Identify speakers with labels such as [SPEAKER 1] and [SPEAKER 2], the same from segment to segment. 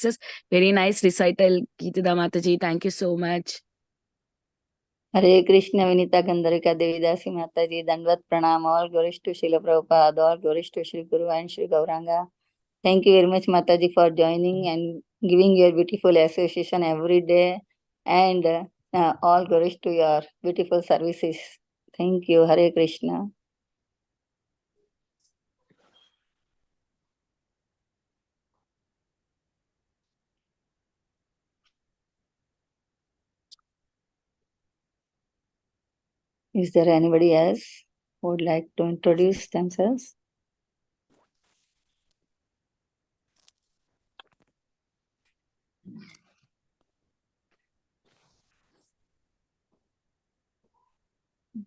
[SPEAKER 1] verses. Very nice recital, Geetida Mataji. Thank you so much.
[SPEAKER 2] Hare Krishna, Vinita Gandharika Devidasi Mataji, Dandvat Pranam, all glories to Srila Prabhupada, all glories to Sri Guru and Sri Gauranga. Thank you very much, Mataji, for joining and giving your beautiful association every day, and all glories to your beautiful services. Thank you. Hare Krishna. Is there anybody else who would like to introduce themselves?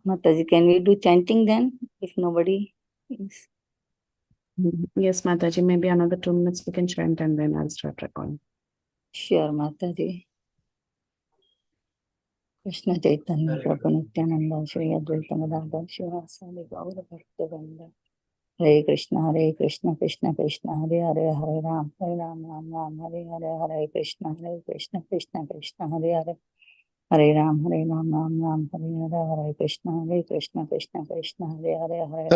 [SPEAKER 2] Mataji, can we do chanting then, if nobody is?
[SPEAKER 1] Yes, Mataji, maybe another 2 minutes we can chant and then I'll start recording.
[SPEAKER 2] Sure, Mataji. Krishna Chaitanya Prabhu Nityananda Shri Advaita Gadadhar Shivasadi Gaura Bhaktivinoda. Hare Krishna, Krishna Krishna, Hare Hare, Hare Ram, Ram Ram, Hare Hare, Hare Krishna, Krishna Krishna, Hare Hare, Hare Ram, Ram Ram, Hare Hare, Hare Krishna, Krishna Krishna, Hare Hare,
[SPEAKER 3] Hare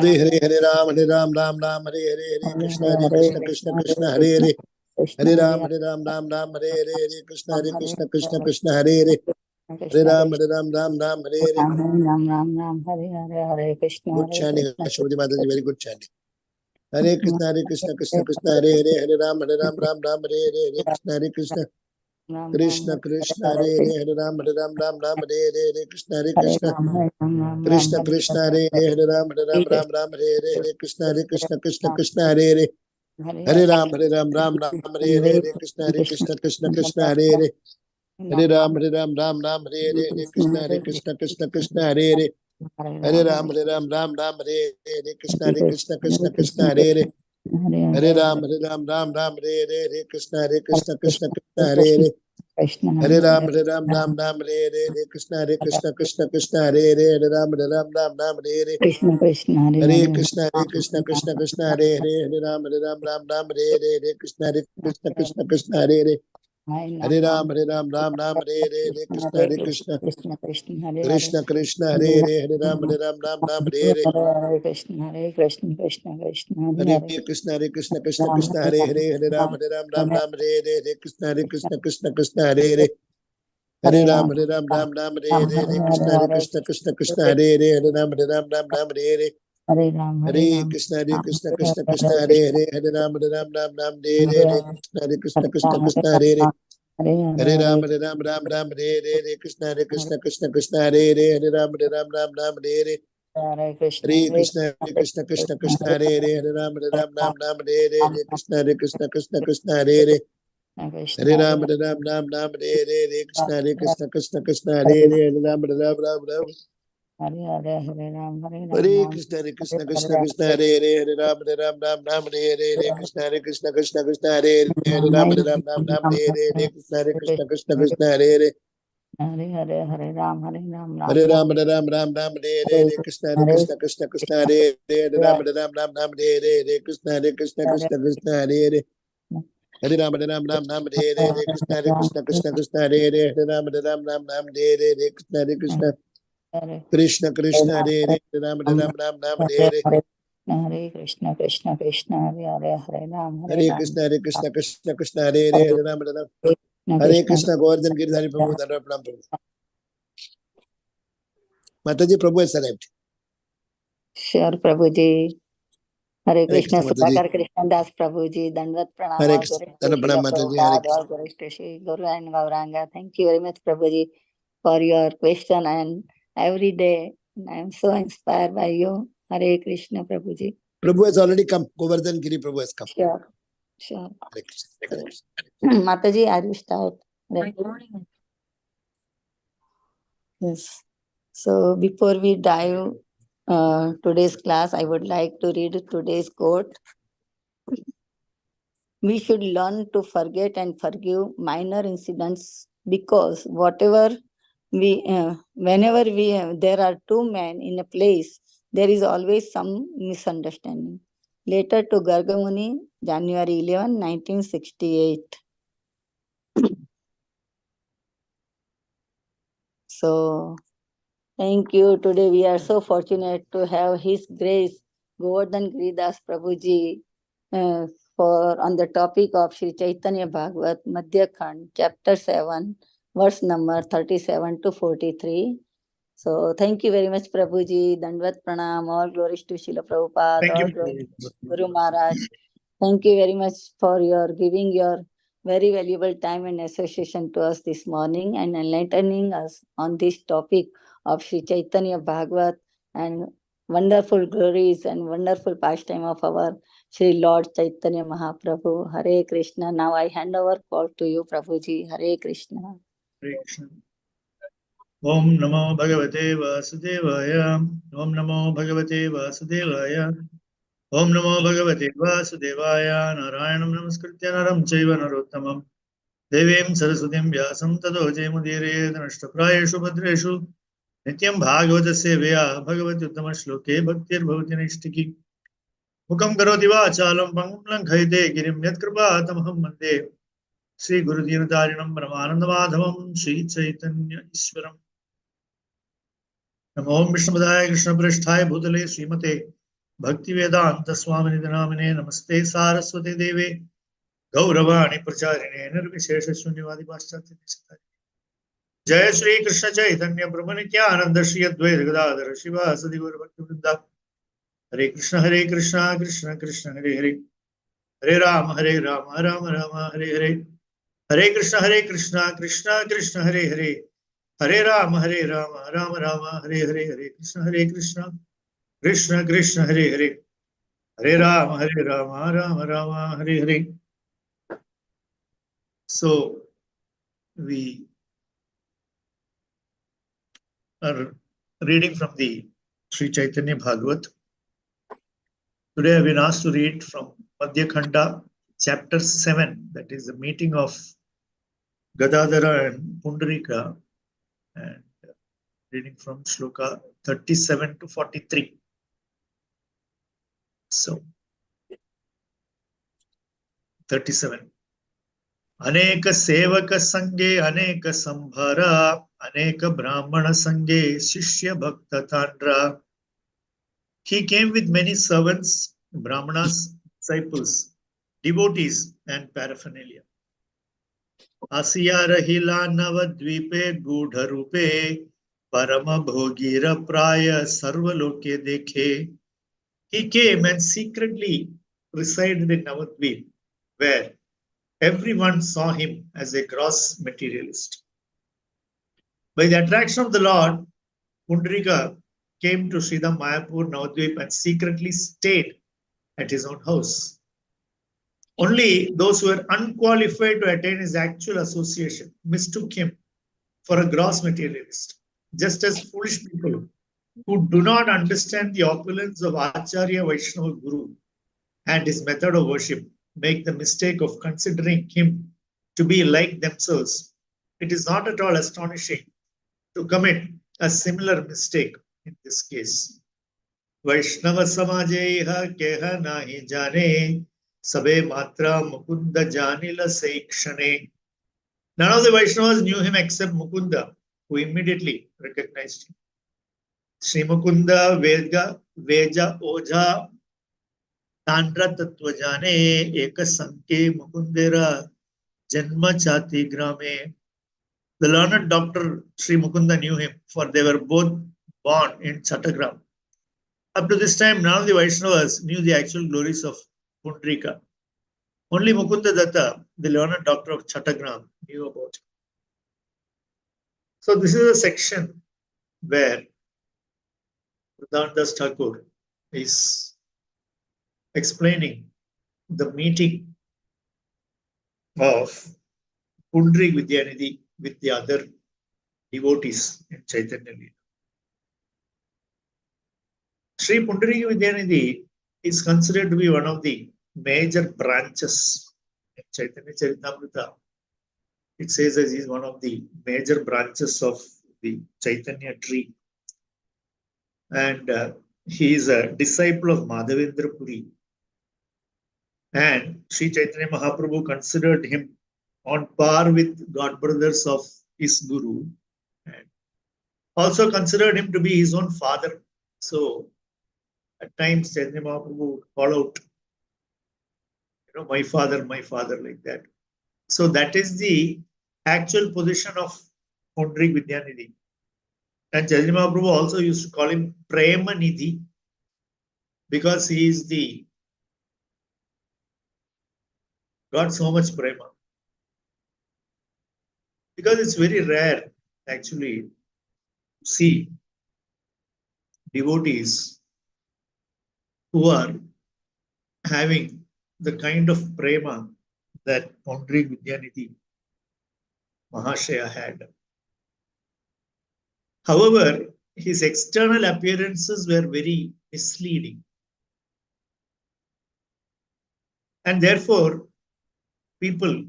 [SPEAKER 3] Ram, Ram Ram, Hare Hare, Hare Krishna, Krishna Hare Hare, Hare Ram, Ram, Hare Hare, Krishna, Krishna Hare Hare, Hare Ram, Ram, Hare Hare.
[SPEAKER 2] Ram, Hare Hare, Krishna.
[SPEAKER 3] Good chanting, Ashwati Mataji, very good chanting. Hare Krishna, Krishna Hare Hare, Hare Ram, Ram, Hare Hare, Hare Krishna, Krishna Hare Hare, Hare Ram, Ram, Hare Hare, Krishna, Krishna Hare Hare, Hare Ram, Ram, Hare Hare, Krishna, Krishna Hare Hare, Hare Ram, Ram, Hare Hare, Krishna, Hare Hare, Hare Ram, Ram, Hare Hare, Krishna, Krishna Hare Hare, Hare Ram, Ram, Hare Hare, Krishna, Krishna Hare Hare, Hare Ram, Ram, Hare Hare, Krishna, Krishna Hare Hare, Hare Ram, Ram, Hare Hare, Krishna, Krishna Hare Hare, Hare Ram, Ram, Hare Hare,
[SPEAKER 2] Krishna Krishna,
[SPEAKER 3] Hare Krishna, Hare Hare, Hare Ram, Ram, Hare Hare, Krishna, Krishna Hare Hare, Hare Ram, Ram, Hare Hare, Krishna, Krishna Hare Hare, Hare Ram, Ram, Hare Hare,
[SPEAKER 2] Hare Krishna, Krishna Krishna,
[SPEAKER 3] Hare Krishna, Hare Hare, Hare Ram, Ram, Hare Hare, Krishna, Krishna Hare Hare, Hare Ram, Ram, Hare Hare, Krishna, Hare Hare, Hare Ram, Ram, Hare Hare, Hare Krishna, Hare Hare, Hare Ram, Ram, Hare Hare, Krishna, Hare Hare, Hare Ram, Ram, Hare Hare, Krishna, Krishna Hare Hare, Hare Ram, Ram, Hare Hare,
[SPEAKER 2] Hare
[SPEAKER 3] Hare Krishna, Krishna Hare Hare, Hare Ram, Hare Hare, Krishna Hare Hare, Hare Ram, Hare Hare, Krishna Hare Hare, Hare Ram, Ram. Hare Krishna, Krishna Hare Hare, Hare Ram, Hare Hare, Krishna Hare Hare, Hare Ram, Hare Hare, Krishna Hare Hare,
[SPEAKER 2] Hare Ram,
[SPEAKER 3] Hare Ram, Hare Hare, Krishna Hare Hare, Hare Ram, Hare Hare, Krishna Hare Hare, Hare Ram, Hare Hare, Krishna Hare Hare, Hare Ram, Hare Hare, Krishna Hare Hare, Hare Ram, Hare Hare,
[SPEAKER 2] Hare Krishna, Krishna Krishna, Hare Hare Ram,
[SPEAKER 3] Hare Krishna, Hare Hare, Hare Ram, Hare Krishna, Govardhan Giri Prabhu, Pranam Prabhu. Mataji, Prabhu has arrived.
[SPEAKER 2] Sure, Prabhuji. Hare Krishna,
[SPEAKER 3] Krishna, Mataji.
[SPEAKER 2] Sudhakar Krishna Das Prabhuji, Dandvat Pranam,
[SPEAKER 3] Hare
[SPEAKER 2] all
[SPEAKER 3] Krishna,
[SPEAKER 2] glories to Srila
[SPEAKER 3] Pranam Mataji, Hare
[SPEAKER 2] Prabhupada, all glories to Sri Guru and Gauranga. Thank you very much, Prabhuji, for your question, and every day I am so inspired by you. Hare Krishna, Prabhuji.
[SPEAKER 3] Prabhu has already come. Govardhan Giri Prabhu has come.
[SPEAKER 2] Sure.
[SPEAKER 3] Hare Krishna, Hare Krishna.
[SPEAKER 2] Mataji, are you start? Yes. So before we dive today's class, I would like to read today's quote. We should learn to forget and forgive minor incidents, because whenever there are two men in a place, there is always some misunderstanding. Later to Gargamuni, January 11, 1968. So thank you. Today we are so fortunate to have His Grace Govardhan Giri Das Prabhuji for on the topic of Sri Caitanya Bhagavata Madhya Khand, chapter 7, verse number 37 to 43. So thank you very much, Prabhuji. Dandvat Pranam. All glories to Srila Prabhupada.
[SPEAKER 4] Thank
[SPEAKER 2] All
[SPEAKER 4] you.
[SPEAKER 2] glories to Guru Maharaj. Thank you very much for your giving your very valuable time and association to us this morning and enlightening us on this topic of Sri Caitanya Bhagavat and wonderful glories and wonderful pastime of our Sri Lord Chaitanya Mahaprabhu. Hare Krishna. Now I hand over call to you, Prabhuji. Hare Krishna.
[SPEAKER 4] Hare Krishna. Om Namo Bhagavate Vasudevaya. Om Namo Bhagavate Vasudevaya. Om Namo Bhagavate Vasudevaya. Narayanam Namaskritya Naram Chaiva Narottamam. Devim Saraswatim Vyasam Tado Jayamudire Nashtaprayeshu Bhadreshu. Nityam Bhagavata Sevaya Bhagavati Uttama Shloke Bhaktir Bhavati Nishtiki. Mukam Karoti Vachalam Pangam Lankhaite Girim Yatkripa Tamaham Mande. Sri Guru Dinatarinam Brahmananda Madhavam Sri Chaitanya Ishwaram. Namo Vishnupadaya Krishna Prishthaya Bhutale Srimate Bhakti Vedanta Swamini Dhanamine Namaste Saraswati Deve Gauravani Pracharine Nirvishesha Shunyavadi Paschatya Nishtari Jai Sri Krishna Chaitanya Brahma Nityananda Shri Advaita Gadadhara Shiva Sadi Gaura Bhakti Vrinda Hare Krishna Krishna Krishna Hare Hare Hare Rama Rama Rama Hare Hare Hare Krishna Krishna Hare Hare Hare Rama Rama Rama Hare Hare Hare Krishna Krishna Hare Hare Hare Rama Rama Rama Hare Hare. So we are reading from the Sri Caitanya Bhagavat. Today I have been asked to read from Madhya Khanda, chapter 7, that is the meeting of Gadadhara and Pundarika, and reading from Shloka 37 to 43. So, 37. Aneka sevaka sange, aneka sambhara, aneka brahmana sange, shishya bhakta tandra. He came with many servants, brahmanas, disciples, devotees, and paraphernalia. Asiya rahila navadvipe gudharupe, parama bhogira praya sarvaloke dekhe. He came and secretly resided in Navadvip, where everyone saw him as a gross materialist. By the attraction of the Lord, Pundarika came to Sridham Mayapur, Navadvip, and secretly stayed at his own house. Only those who were unqualified to attain his actual association mistook him for a gross materialist, just as foolish people who do not understand the opulence of Acharya Vaishnava Guru and his method of worship make the mistake of considering him to be like themselves. It is not at all astonishing to commit a similar mistake in this case. Vaishnava Samajeha Keha Nahi Jane Sabe Matra Mukunda Janila Sekshane. None of the Vaishnavas knew him except Mukunda, who immediately recognized him. Sri Mukunda Veja Oja Tantra Tattva Jane Eka Sanke Mukundera Janma Chati Grame. The learned doctor Sri Mukunda knew him, for they were both born in Chattagram. Up to this time, none of the Vaishnavas knew the actual glories of Pundarika. Only Mukunda Datta, the learned doctor of Chattagram, knew about him. So this is a section where Pradhandas Thakur is explaining the meeting of Pundarik Vidyanidhi with the other devotees in Chaitanya Leela. Sri Pundarik Vidyanidhi is considered to be one of the major branches in Chaitanya Charitamrita. It says that he is one of the major branches of the Chaitanya tree. And he is a disciple of Madhavendra Puri. And Sri Chaitanya Mahaprabhu considered him on par with God brothers of his Guru. And also considered him to be his own father. So at times Chaitanya Mahaprabhu would call out, my father, like that. So that is the actual position of Pundrik Vidyanidhi. And Chaitanya Mahaprabhu also used to call him Prema Nidhi because he is got so much prema. Because it's very rare actually to see devotees who are having the kind of prema that Pundrik Vidyanidhi Mahashaya had. However, his external appearances were very misleading. And therefore, people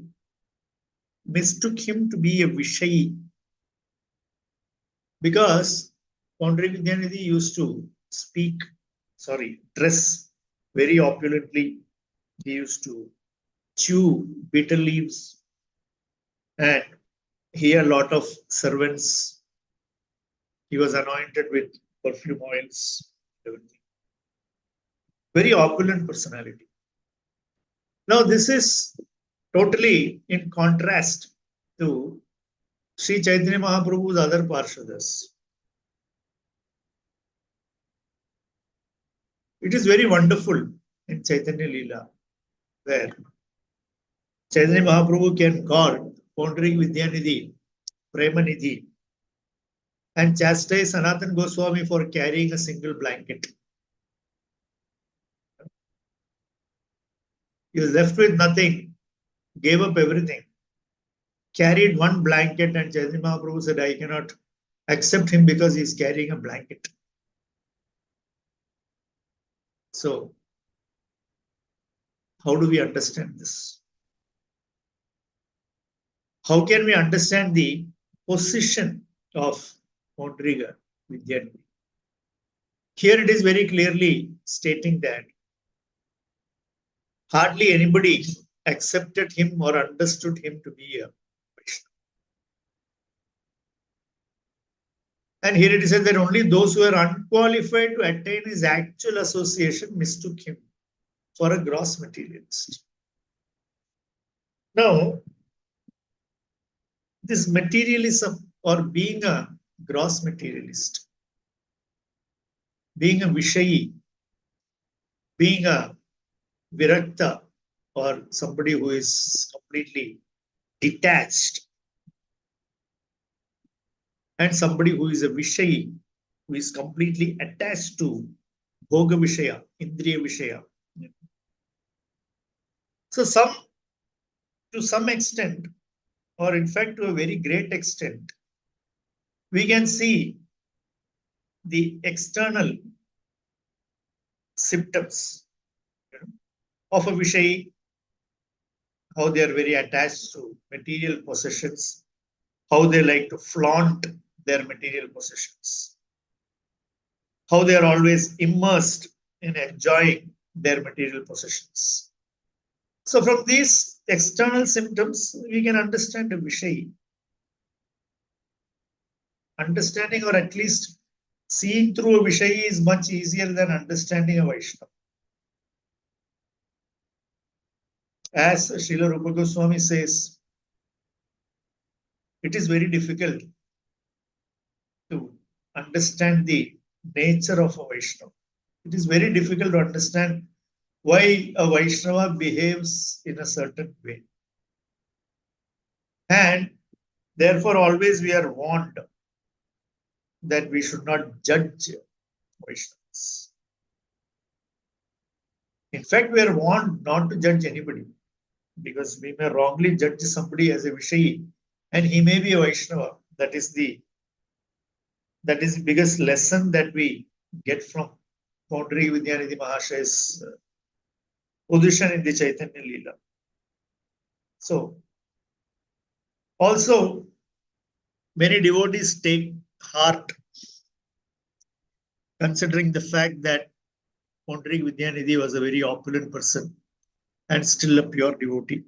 [SPEAKER 4] mistook him to be a Vishayi because Pundrik Vidyanidhi used to dress very opulently. He used to chew bitter leaves and he had a lot of servants. He was anointed with perfume oils, everything. Very opulent personality. Now, this is totally in contrast to Sri Chaitanya Mahaprabhu's other Parshadas. It is very wonderful in Chaitanya Leela where Chaitanya Mahaprabhu can call Pundrik Vidyanidhi Premanidhi and chastise Sanatana Goswami for carrying a single blanket. He was left with nothing, gave up everything, carried one blanket, and Chaitanya Mahaprabhu said, I cannot accept him because he is carrying a blanket. So, how do we understand this? How can we understand the position of Pundrika Vidyanidhi? Here it is very clearly stating that hardly anybody accepted him or understood him to be a Vaishnava. And here it is said that only those who are unqualified to attain his actual association mistook him for a gross materialist. Now, this materialism or being a gross materialist, being a Vishayi, being a Virakta or somebody who is completely detached, and somebody who is a Vishayi, who is completely attached to Bhoga Vishaya, Indriya Vishaya. So to some extent, or in fact to a very great extent, we can see the external symptoms of a Vishayi, how they are very attached to material possessions, how they like to flaunt their material possessions, how they are always immersed in enjoying their material possessions. So from these external symptoms, we can understand a Vishayi. Understanding or at least seeing through a Vishayi is much easier than understanding a Vaishnava. As Srila Rupa Goswami says, it is very difficult to understand the nature of a Vaishnava. It is very difficult to understand why a Vaishnava behaves in a certain way. And therefore, always we are warned that we should not judge Vaishnavas. In fact, we are warned not to judge anybody because we may wrongly judge somebody as a Vishayi and he may be a Vaishnava. That is the biggest lesson that we get from Pundrik Vidyanidhi Mahashaya's position in the Chaitanya Leela. So, also, many devotees take heart considering the fact that Pundrik Vidyanidhi was a very opulent person and still a pure devotee.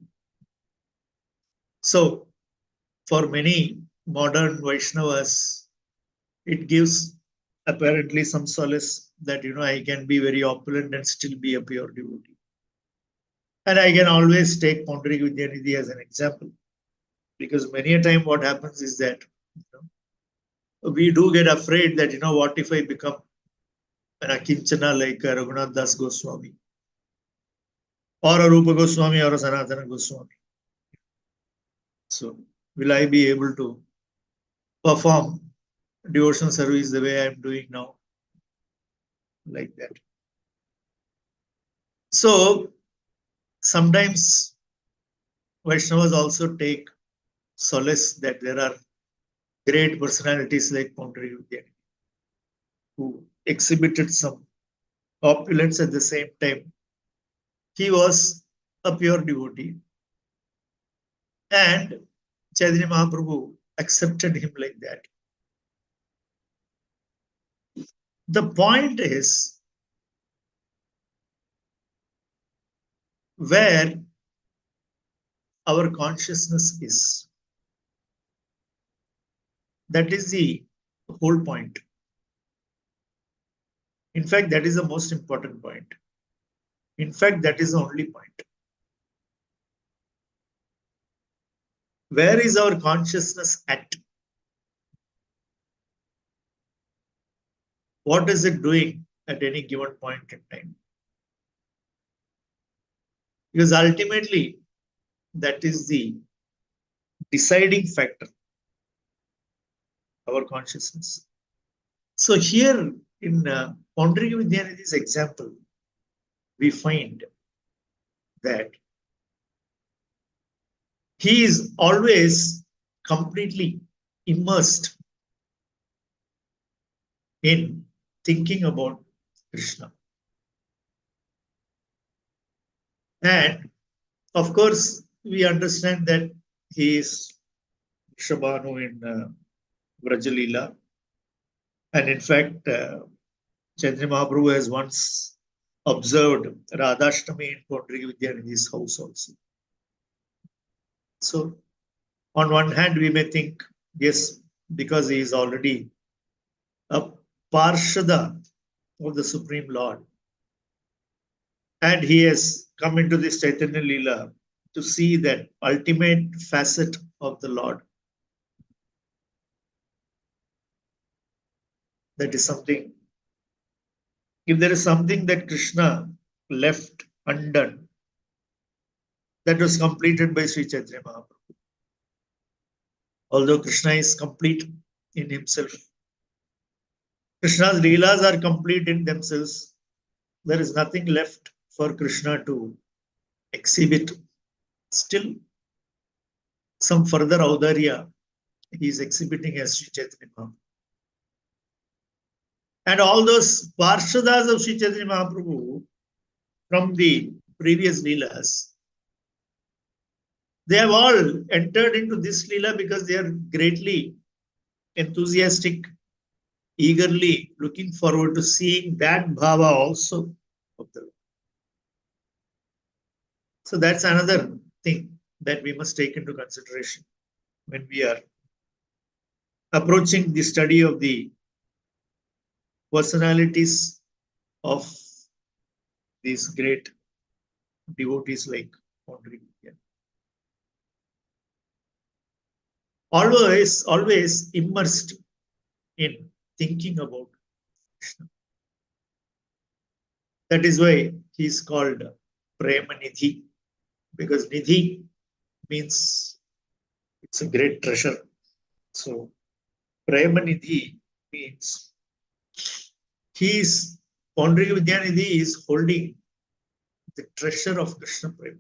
[SPEAKER 4] So, for many modern Vaishnavas, it gives apparently some solace that, I can be very opulent and still be a pure devotee. And I can always take Paundarik Vidyanidhi as an example, because many a time what happens is that we do get afraid that, what if I become an Akinchana like Raghunath Das Goswami, or a Rupa Goswami, or a Sanatana Goswami? So, will I be able to perform devotional service the way I'm doing now? Like that. So, sometimes Vaishnavas also take solace that there are great personalities like Paundarik Vidyanidhi who exhibited some opulence at the same time. He was a pure devotee, and Chaitanya Mahaprabhu accepted him like that. The point is, where our consciousness is, that is the whole point. In fact, that is the most important point. In fact, that is the only point. Where is our consciousness at? What is it doing at any given point in time? Because ultimately, that is the deciding factor, our consciousness. So here in Paundarik Vidyanidhi's example, we find that he is always completely immersed in thinking about Krishna. And of course, we understand that he is Shabanu in Vrajalila. And in fact, Chaitanya Mahaprabhu has once observed Radhashtami in Paundarik Vidyanidhi's house also. So, on one hand, we may think, yes, because he is already a Parshada of the Supreme Lord, and he has come into this Chaitanya Leela to see that ultimate facet of the Lord. That is something. If there is something that Krishna left undone, that was completed by Sri Chaitanya Mahaprabhu. Although Krishna is complete in himself, Krishna's Leelas are complete in themselves. There is nothing left for Krishna to exhibit. Still, some further Audarya he is exhibiting as Sri Chaitanya Mahaprabhu. And all those Parshadas of Sri Chaitanya Mahaprabhu from the previous Leelas, they have all entered into this Leela because they are greatly enthusiastic, eagerly looking forward to seeing that Bhava also of the Lord. So that's another thing that we must take into consideration when we are approaching the study of the personalities of these great devotees like Paundarik Vidyanidhi. Always immersed in thinking about Krishna. That is why he is called Prema Nidhi, because Nidhi means it's a great treasure. So Prema Nidhi means Paundarik Vidyanidhi is holding the treasure of Krishna Prema.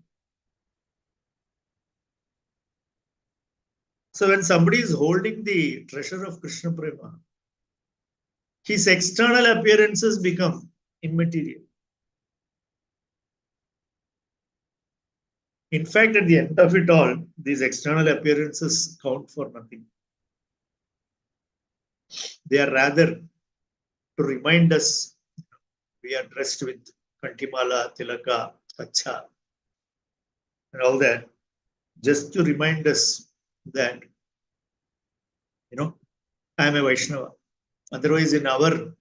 [SPEAKER 4] So when somebody is holding the treasure of Krishna Prema, his external appearances become immaterial. In fact, at the end of it all, these external appearances count for nothing. They are rather to remind us we are dressed with Kantimala, Tilaka, Kacha, and all that, just to remind us that, I am a Vaishnava. Otherwise, in our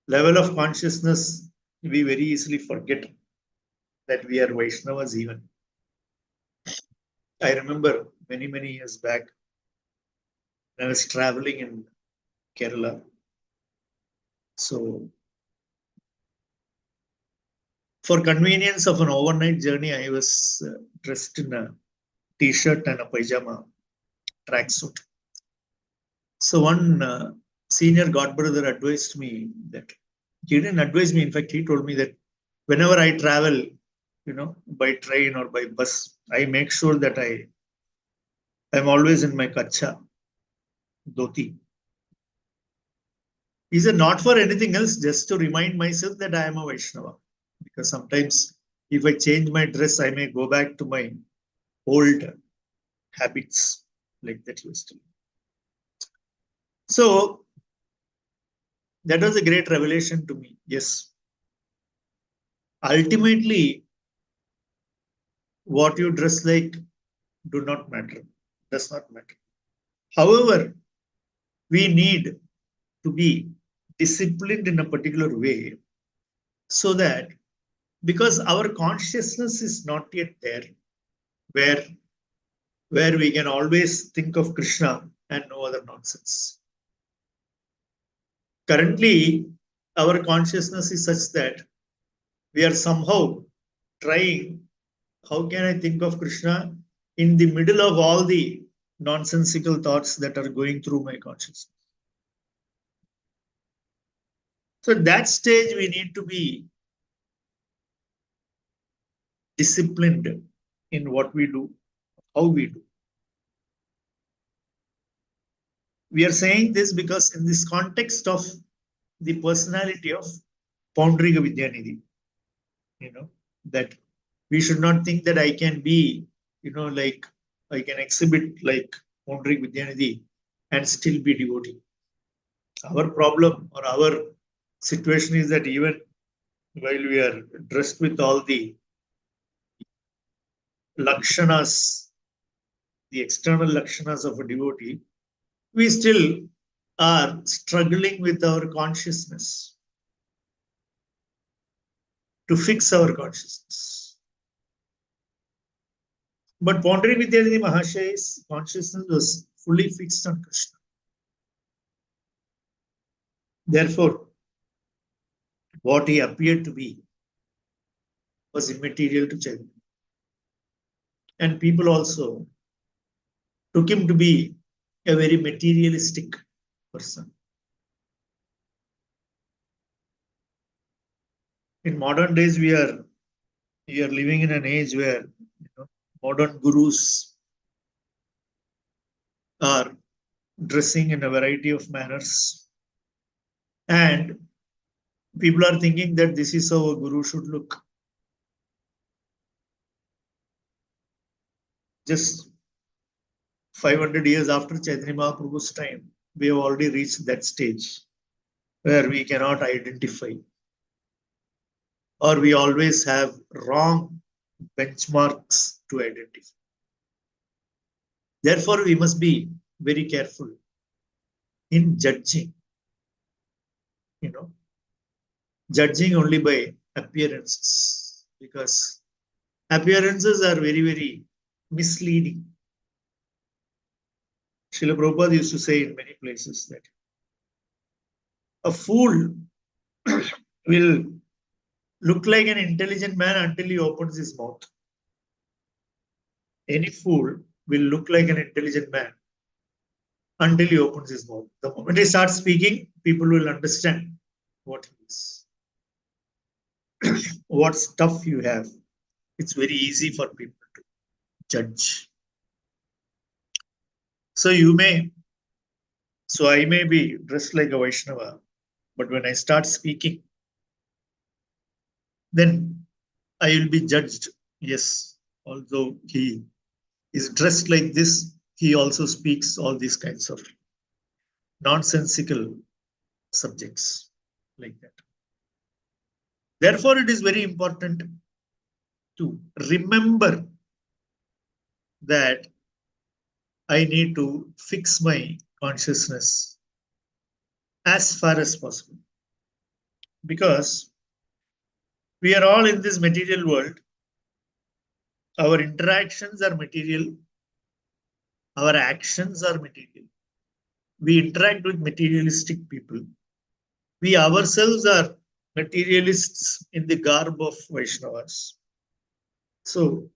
[SPEAKER 4] level of consciousness, we very easily forget that we are Vaishnavas even. I remember many, many years back, when I was traveling in Kerala. So, for convenience of an overnight journey, I was dressed in a t-shirt and a pajama tracksuit. So one senior godbrother advised me that, he didn't advise me, in fact, he told me that whenever I travel, by train or by bus, I make sure that I'm always in my kacha, dhoti. He said, not for anything else, just to remind myself that I am a Vaishnava. Because sometimes if I change my dress, I may go back to my old habits, like that used to be. So that was a great revelation to me. Yes. Ultimately, what you dress like does not matter. However, we need to be disciplined in a particular way, so that, because our consciousness is not yet there, where we can always think of Krishna and no other nonsense. Currently, our consciousness is such that we are somehow trying, how can I think of Krishna in the middle of all the nonsensical thoughts that are going through my consciousness? So at that stage, we need to be disciplined in what we do, how we do. We are saying this because in this context of the personality of Paundriga Vidyanidhi, that we should not think that I can be, like I can exhibit like Paundriga Vidyanidhi and still be devotee. Our problem or our situation is that even while we are dressed with all the lakshanas, the external lakshanas of a devotee, we still are struggling with our consciousness to fix our consciousness. But Paundriga Vidyanidhi Mahashaya's consciousness was fully fixed on Krishna. Therefore, what he appeared to be was immaterial to Chaitanya. And people also took him to be a very materialistic person. In modern days, we are living in an age where modern gurus are dressing in a variety of manners, and people are thinking that this is how a guru should look. Just 500 years after Chaitanya Mahaprabhu's time, we have already reached that stage where we cannot identify, or we always have wrong benchmarks to identify. Therefore, we must be very careful in judging, judging only by appearances, because appearances are very, very misleading. Srila Prabhupada used to say in many places that a fool will look like an intelligent man until he opens his mouth. Any fool will look like an intelligent man until he opens his mouth. The moment he starts speaking, people will understand what he is. What stuff you have. It's very easy for people to judge. So I may be dressed like a Vaishnava, but when I start speaking, then I will be judged. Yes, although he is dressed like this, he also speaks all these kinds of nonsensical subjects like that. Therefore, it is very important to remember that I need to fix my consciousness as far as possible. Because we are all in this material world. Our interactions are material. Our actions are material. We interact with materialistic people. We ourselves are materialists in the garb of Vaishnavas. So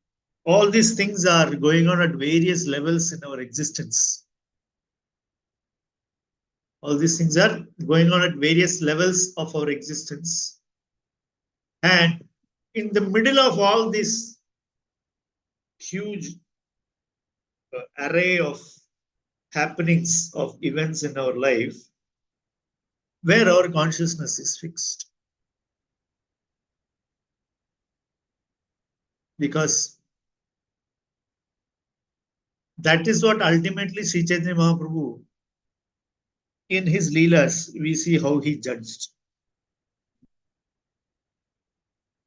[SPEAKER 4] all these things are going on at various levels in our existence. All these things are going on at various levels of our existence. And in the middle of all this huge array of happenings, of events in our life, where our consciousness is fixed. Because that is what ultimately Sri Chaitanya Mahaprabhu, in his Leelas, we see how he judged.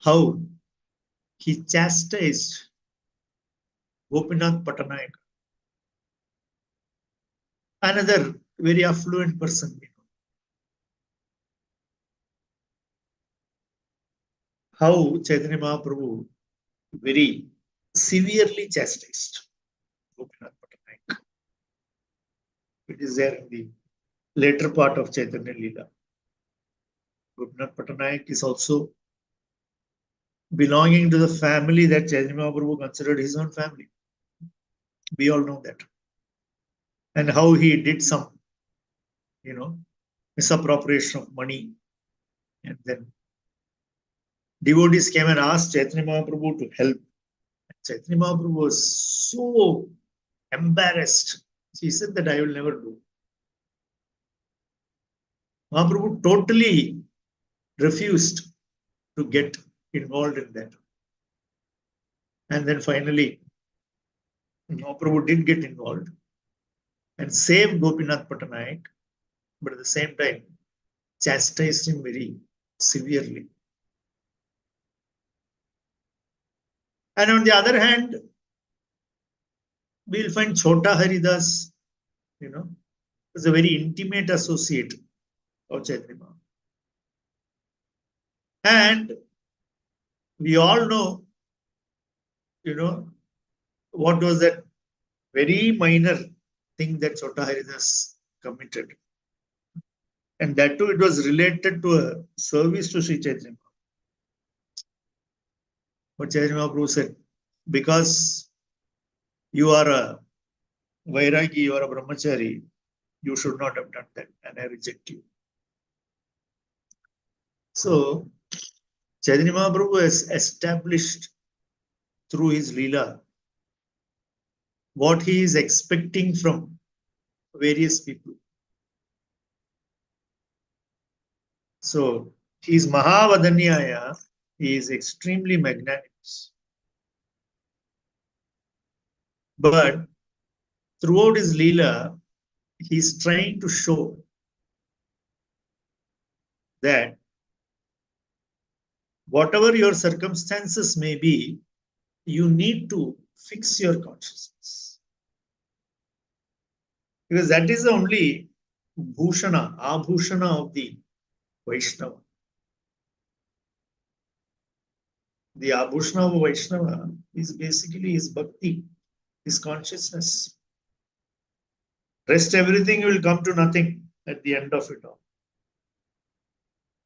[SPEAKER 4] How he chastised Gopinath Patanaik, another very affluent person. How Chaitanya Mahaprabhu very severely chastised Gopinath Patanaik. It is there in the later part of Chaitanya Leela. Gopinath Patanaik is also belonging to the family that Chaitanya Mahaprabhu considered his own family. We all know that. And how he did some, misappropriation of money. And then devotees came and asked Chaitanya Mahaprabhu to help. Chaitanya Mahaprabhu was so embarrassed. He said that I will never do. Mahaprabhu totally refused to get involved in that. And then finally, Mahaprabhu did get involved and saved Gopinath Patanaik, but at the same time, chastised him very severely. And on the other hand, we'll find Chota Haridas, is a very intimate associate of Chaitanya Mahaprabhu. And we all know, what was that very minor thing that Chota Haridas committed. And that too, it was related to a service to Sri Chaitanya Mahaprabhu. But Chaitanya Mahaprabhu said, because you are a Vairagi, you are a Brahmachari, you should not have done that, and I reject you. So, Chaitanya Mahaprabhu has established through his Leela what he is expecting from various people. So, he is Mahavadanyaya, he is extremely magnanimous. But throughout his Leela, he is trying to show that whatever your circumstances may be, you need to fix your consciousness. Because that is the only bhushana, abhushana of the Vaishnava. The abhushana of a Vaishnava is basically his bhakti, his consciousness. Rest everything will come to nothing at the end of it all.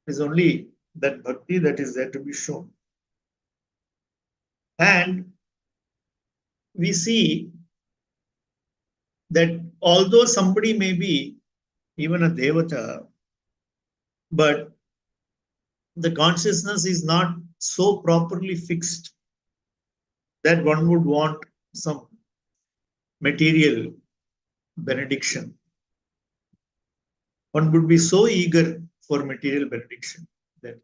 [SPEAKER 4] It is only that bhakti that is there to be shown. And we see that although somebody may be even a devata, but the consciousness is not so properly fixed that one would want some material benediction. One would be so eager for material benediction that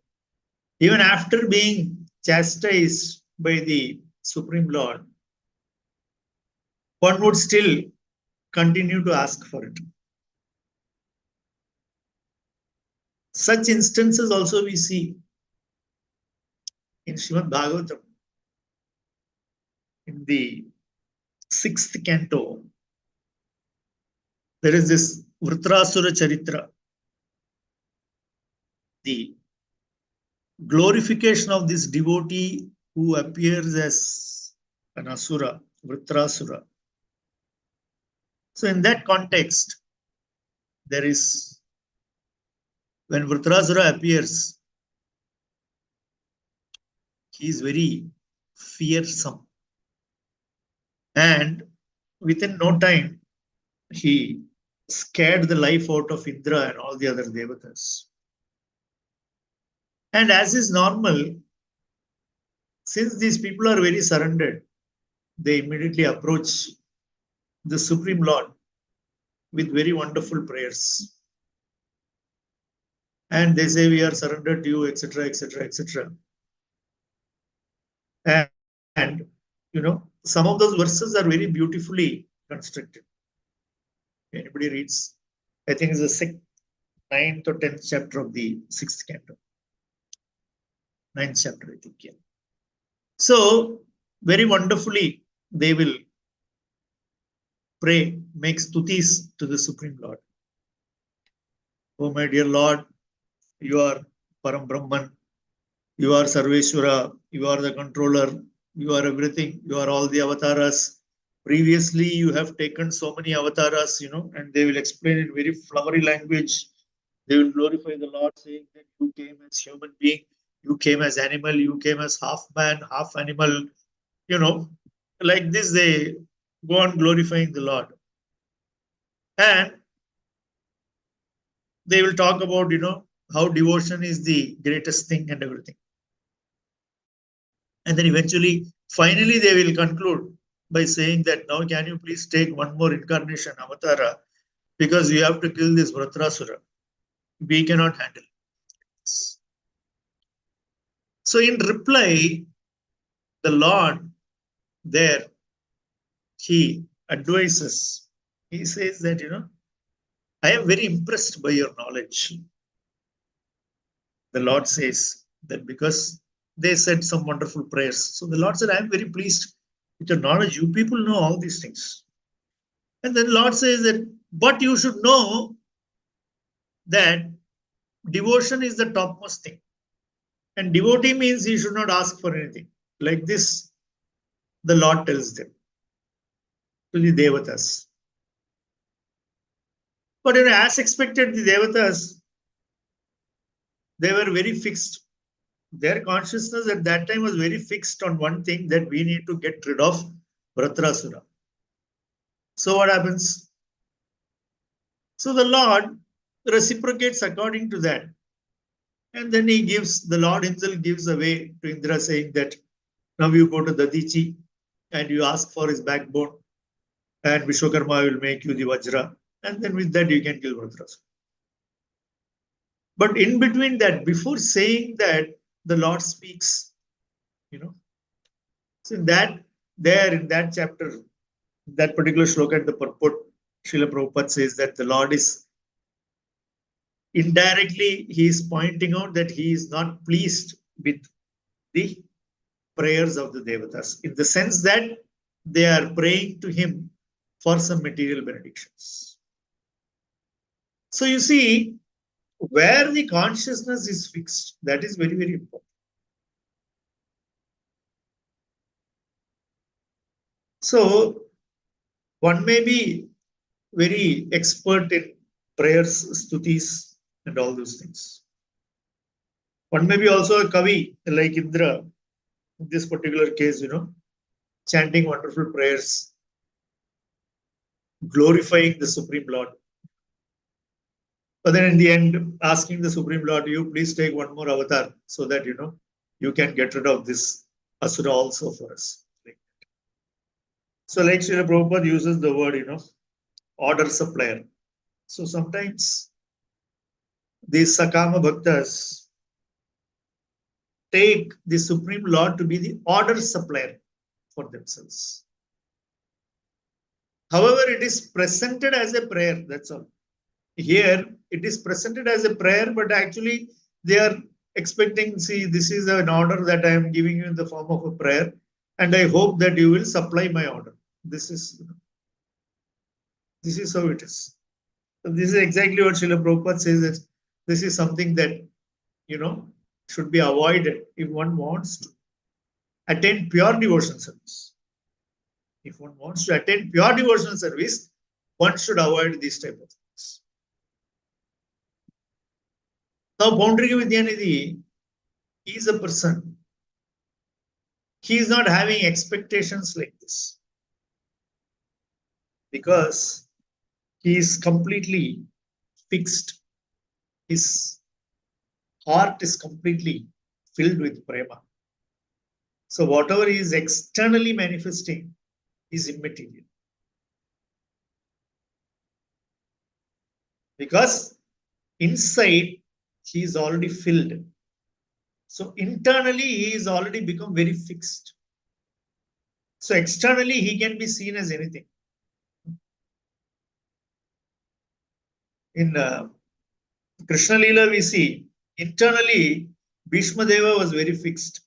[SPEAKER 4] even after being chastised by the Supreme Lord, one would still continue to ask for it. Such instances also we see in Srimad Bhagavatam, in the 6th canto. There is this Vritrasura Charitra. the glorification of this devotee who appears as an asura, Vritrasura. So in that context, there is, when Vritrasura appears, he is very fearsome. And within no time, he scared the life out of Indra and all the other devatas. And as is normal, since these people are very surrendered, they immediately approach the Supreme Lord with very wonderful prayers. And they say, we are surrendered to you, etc., etc., etc. And, you know, some of those verses are very beautifully constructed. Anybody reads, I think it's the 9th or 10th chapter of the 6th canto. 9th chapter, I think, yeah. So, very wonderfully, they will pray, make stutis to the Supreme Lord. Oh, my dear Lord, you are Param Brahman, you are Sarveshwara, you are the controller, you are everything, you are all the avatars. Previously, you have taken so many avatars, you know, and they will explain in very flowery language. They will glorify the Lord, saying that you came as human being, you came as animal, you came as half man, half animal, you know, like this they go on glorifying the Lord. And they will talk about, you know, how devotion is the greatest thing and everything. And then eventually, finally, they will conclude by saying that now can you please take one more incarnation, avatara, because you have to kill this Vritrasura. We cannot handle it. So in reply, the Lord there, he advises, he says that, you know, I am very impressed by your knowledge. The Lord says that because they said some wonderful prayers. So the Lord said, I am very pleased with your knowledge. You people know all these things. And then Lord says that, but you should know that devotion is the topmost thing. And devotee means he should not ask for anything. Like this, the Lord tells them to the devatas. But you know, as expected, the devatas, they were very fixed. Their consciousness at that time was very fixed on one thing, that we need to get rid of Vritrasura. So what happens? So the Lord reciprocates according to that. And then he gives, the Lord himself gives away to Indra, saying that now you go to Dadichi and you ask for his backbone, and Vishwakarma will make you the Vajra. And then with that you can kill Vritrasura. But in between that, before saying that, the Lord speaks, you know. So in that, there in that chapter, that particular shloka at the purport, Srila Prabhupada says that the Lord is indirectly, he is pointing out that he is not pleased with the prayers of the devatas, in the sense that they are praying to him for some material benedictions. So you see, where the consciousness is fixed, that is very, very important. So one may be very expert in prayers, stutis, and all those things. One may be also a kavi, like Indra, in this particular case, you know, chanting wonderful prayers, glorifying the Supreme Lord. But then in the end, asking the Supreme Lord, you please take one more avatar so that, you know, you can get rid of this asura also for us. So like Srila Prabhupada uses the word, you know, order supplier. So sometimes these Sakama Bhaktas take the Supreme Lord to be the order supplier for themselves. However, it is presented as a prayer, that's all. Here, it is presented as a prayer, but actually they are expecting, see, this is an order that I am giving you in the form of a prayer, and I hope that you will supply my order. This is how it is. So this is exactly what Srila Prabhupada says, that this is something that should be avoided if one wants to attain pure devotional service. If one wants to attain pure devotional service, one should avoid these type of things. Now, Paundraika Vidyanidhi is a person. He is not having expectations like this because he is completely fixed. His heart is completely filled with prema. So whatever he is externally manifesting is immaterial. Because inside he is already filled. So internally he is already become very fixed. So externally he can be seen as anything. In Krishna Leela we see internally Bhishma Deva was very fixed.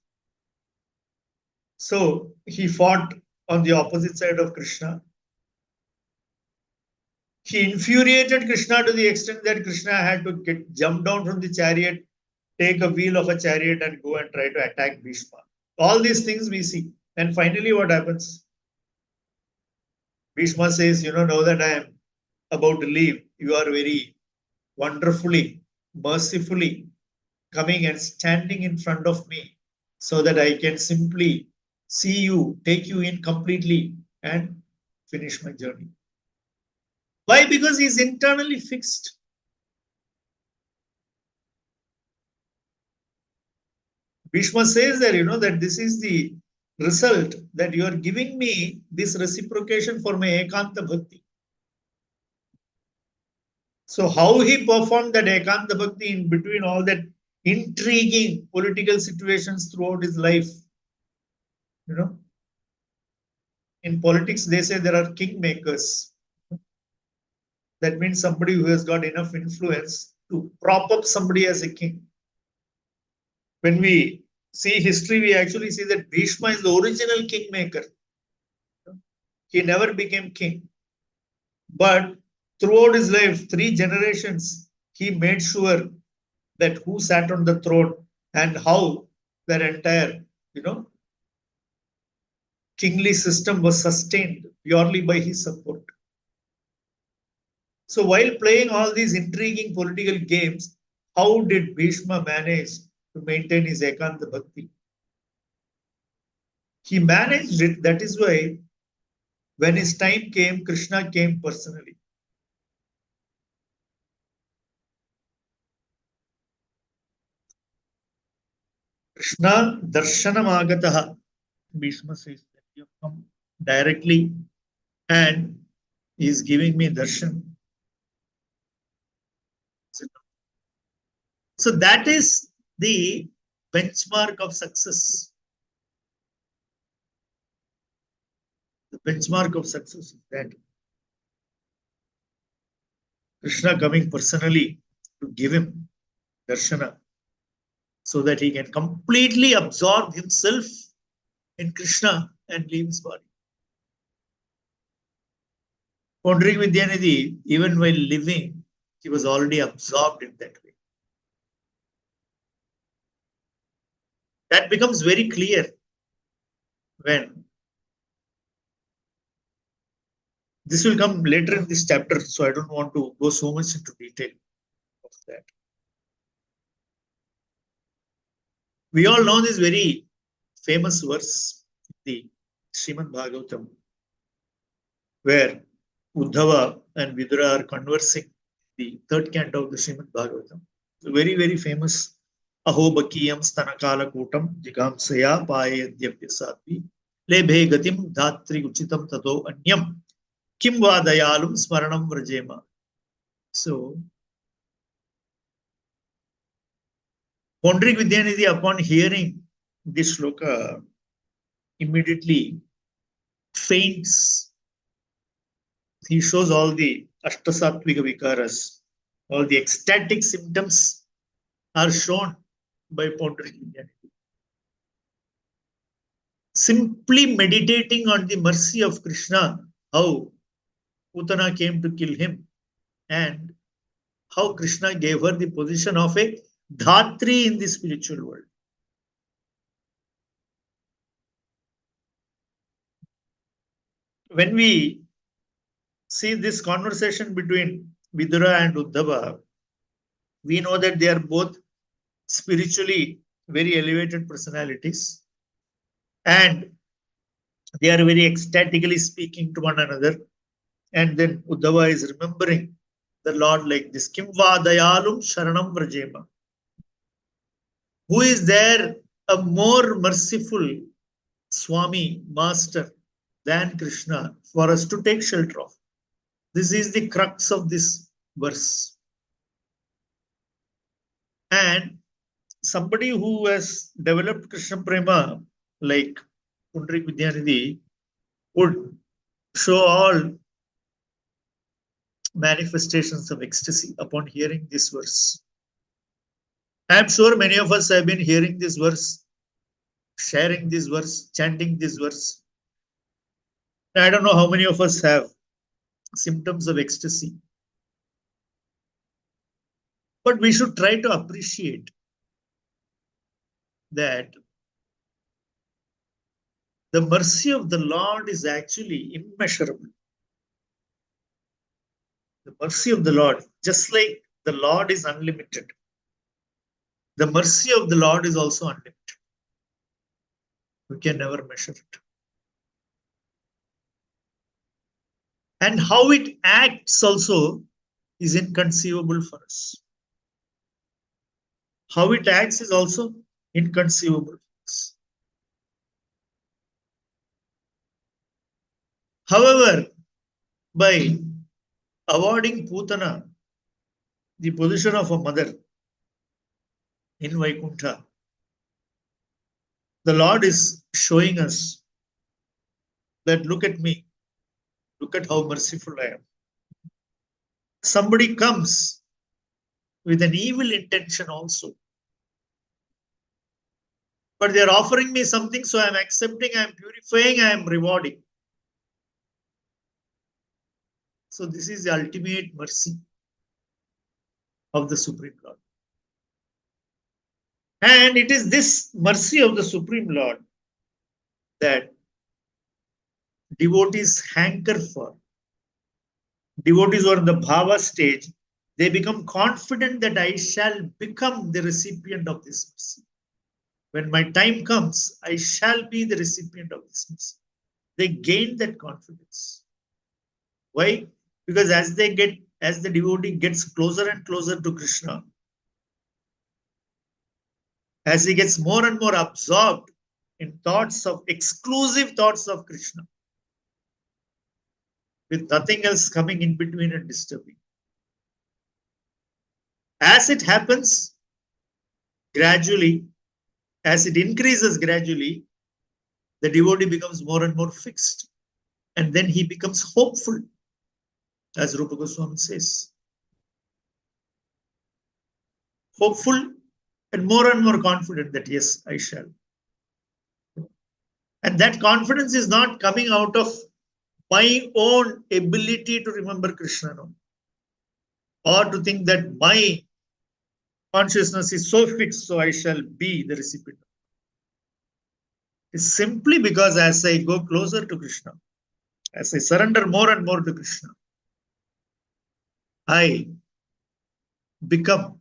[SPEAKER 4] So he fought on the opposite side of Krishna. He infuriated Krishna to the extent that Krishna had to jump down from the chariot, take a wheel of a chariot and go and try to attack Bhishma. All these things we see. And finally what happens? Bhishma says, now that I am about to leave, you are very wonderfully, mercifully coming and standing in front of me so that I can simply see you, take you in completely and finish my journey. Why? Because he is internally fixed. Bhishma says there, that this is the result that you are giving me this reciprocation for my Ekanta Bhakti. So how he performed that Ekanta Bhakti in between all that intriguing political situations throughout his life, in politics they say there are kingmakers. That means somebody who has got enough influence to prop up somebody as a king. When we see history, we actually see that Bhishma is the original kingmaker. He never became king. But throughout his life, 3 generations, he made sure that who sat on the throne and how that entire, kingly system was sustained purely by his support. So while playing all these intriguing political games, how did Bhishma manage to maintain his Ekanta Bhakti? He managed it. That is why when his time came, Krishna came personally. Krishna darshanam agataha. Bhishma says that you have come directly and he is giving me darshan. So that is the benchmark of success. The benchmark of success is that Krishna coming personally to give him darshana so that he can completely absorb himself in Krishna and leave his body. Paundraika Vidyanidhi, even while living, he was already absorbed in that way. That becomes very clear when this will come later in this chapter, so I don't want to go so much into detail of that. We all know this very famous verse, the Srimad Bhagavatam, where Uddhava and Vidura are conversing, the 3rd canto of the Srimad Bhagavatam. Very, very famous. Aho bakiyam stanakala kutam jigamsaya payadyapya satvi lebhe gatim dhatri uchitam tato anyam kim va dayalum smaranam vrajema. So, Paundraika Vidyanidhi, upon hearing this shloka, immediately faints. He shows all the ashtasattvika vikaras, all the ecstatic symptoms are shown by Paundraika Vidyanidhi. Simply meditating on the mercy of Krishna, how Putana came to kill him, and how Krishna gave her the position of a Dhatri in the spiritual world. When we see this conversation between Vidura and Uddhava, we know that they are both spiritually very elevated personalities, and they are very ecstatically speaking to one another. And then Uddhava is remembering the Lord like this: Kim va dayalum sharanam vrajema. Who is there a more merciful Swami, Master than Krishna for us to take shelter of? This is the crux of this verse. And somebody who has developed Krishna Prema, like Pundrik Vidyanidhi, would show all manifestations of ecstasy upon hearing this verse. I am sure many of us have been hearing this verse, sharing this verse, chanting this verse. I don't know how many of us have symptoms of ecstasy. But we should try to appreciate that the mercy of the Lord is actually immeasurable. The mercy of the Lord, just like the Lord is unlimited, the mercy of the Lord is also unlimited. We can never measure it. And how it acts also is inconceivable for us. How it acts is also inconceivable for us. However, by awarding Putana the position of a mother in Vaikuntha, the Lord is showing us that look at me, look at how merciful I am. Somebody comes with an evil intention also, but they are offering me something, so I am accepting, I am purifying, I am rewarding. So this is the ultimate mercy of the Supreme Lord. And it is this mercy of the Supreme Lord that devotees hanker for. Devotees are in the bhava stage. They become confident that I shall become the recipient of this mercy. When my time comes, I shall be the recipient of this mercy. They gain that confidence. Why? Because as the devotee gets closer and closer to Krishna, as he gets more and more absorbed in exclusive thoughts of Krishna, with nothing else coming in between and disturbing. As it happens, gradually, as it increases gradually, the devotee becomes more and more fixed. And then he becomes hopeful, as Rupa Goswami says. Hopeful and more confident that yes, I shall. And that confidence is not coming out of my own ability to remember Krishna, no? Or to think that my consciousness is so fixed, so I shall be the recipient. It's simply because as I go closer to Krishna, as I surrender more and more to Krishna, I become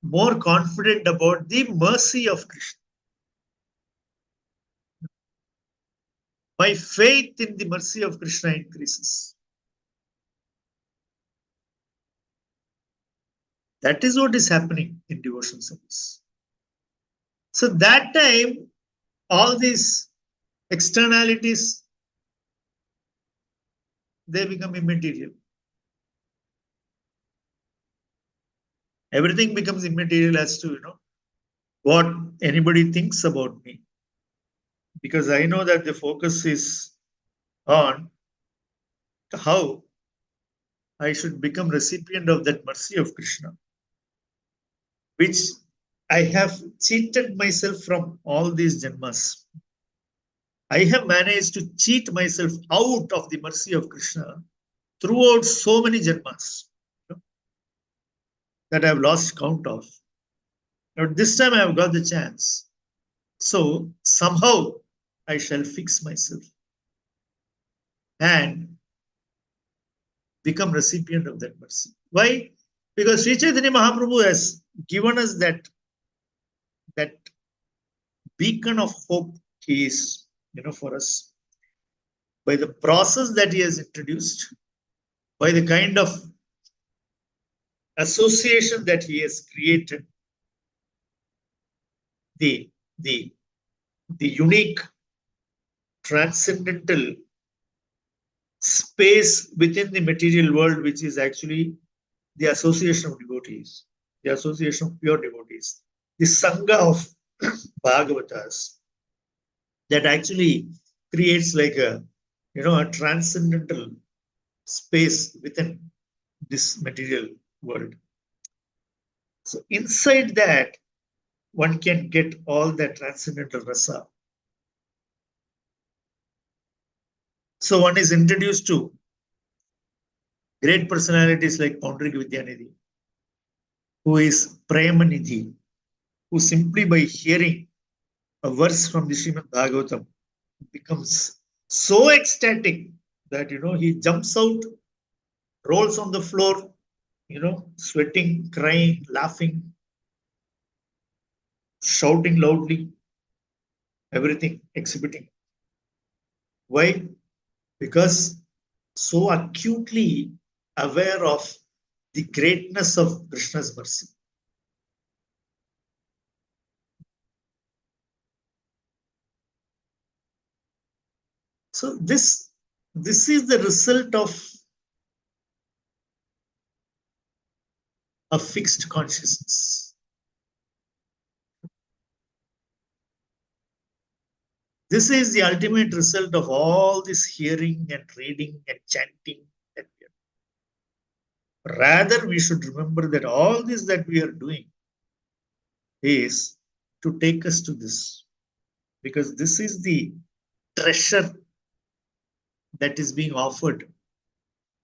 [SPEAKER 4] more confident about the mercy of Krishna. My faith in the mercy of Krishna increases. That is what is happening in devotion service. So that time, all these externalities, they become immaterial. Everything becomes immaterial as to, what anybody thinks about me. Because I know that the focus is on how I should become recipient of that mercy of Krishna, which I have cheated myself from all these janmas. I have managed to cheat myself out of the mercy of Krishna throughout so many janmas that I have lost count of. But this time I have got the chance. So somehow I shall fix myself and become recipient of that mercy. Why? Because Sri Chaitanya Mahaprabhu has given us that beacon of hope he is, for us. By the process that he has introduced, by the kind of association that he has created, the unique transcendental space within the material world, which is actually the association of devotees, the association of pure devotees, the Sangha of Bhagavatas, that actually creates like a transcendental space within this material world. So inside that, one can get all that transcendental rasa. So one is introduced to great personalities like Paundraika Vidyanidhi, who is Premanidhi, who simply by hearing a verse from the Srimad Bhagavatam becomes so ecstatic that he jumps out, rolls on the floor, sweating, crying, laughing, shouting loudly, everything exhibiting. Why? Because so acutely aware of the greatness of Krishna's mercy. So this is the result of a fixed consciousness. This is the ultimate result of all this hearing and reading and chanting. Rather, we should remember that all this that we are doing is to take us to this, because this is the treasure that is being offered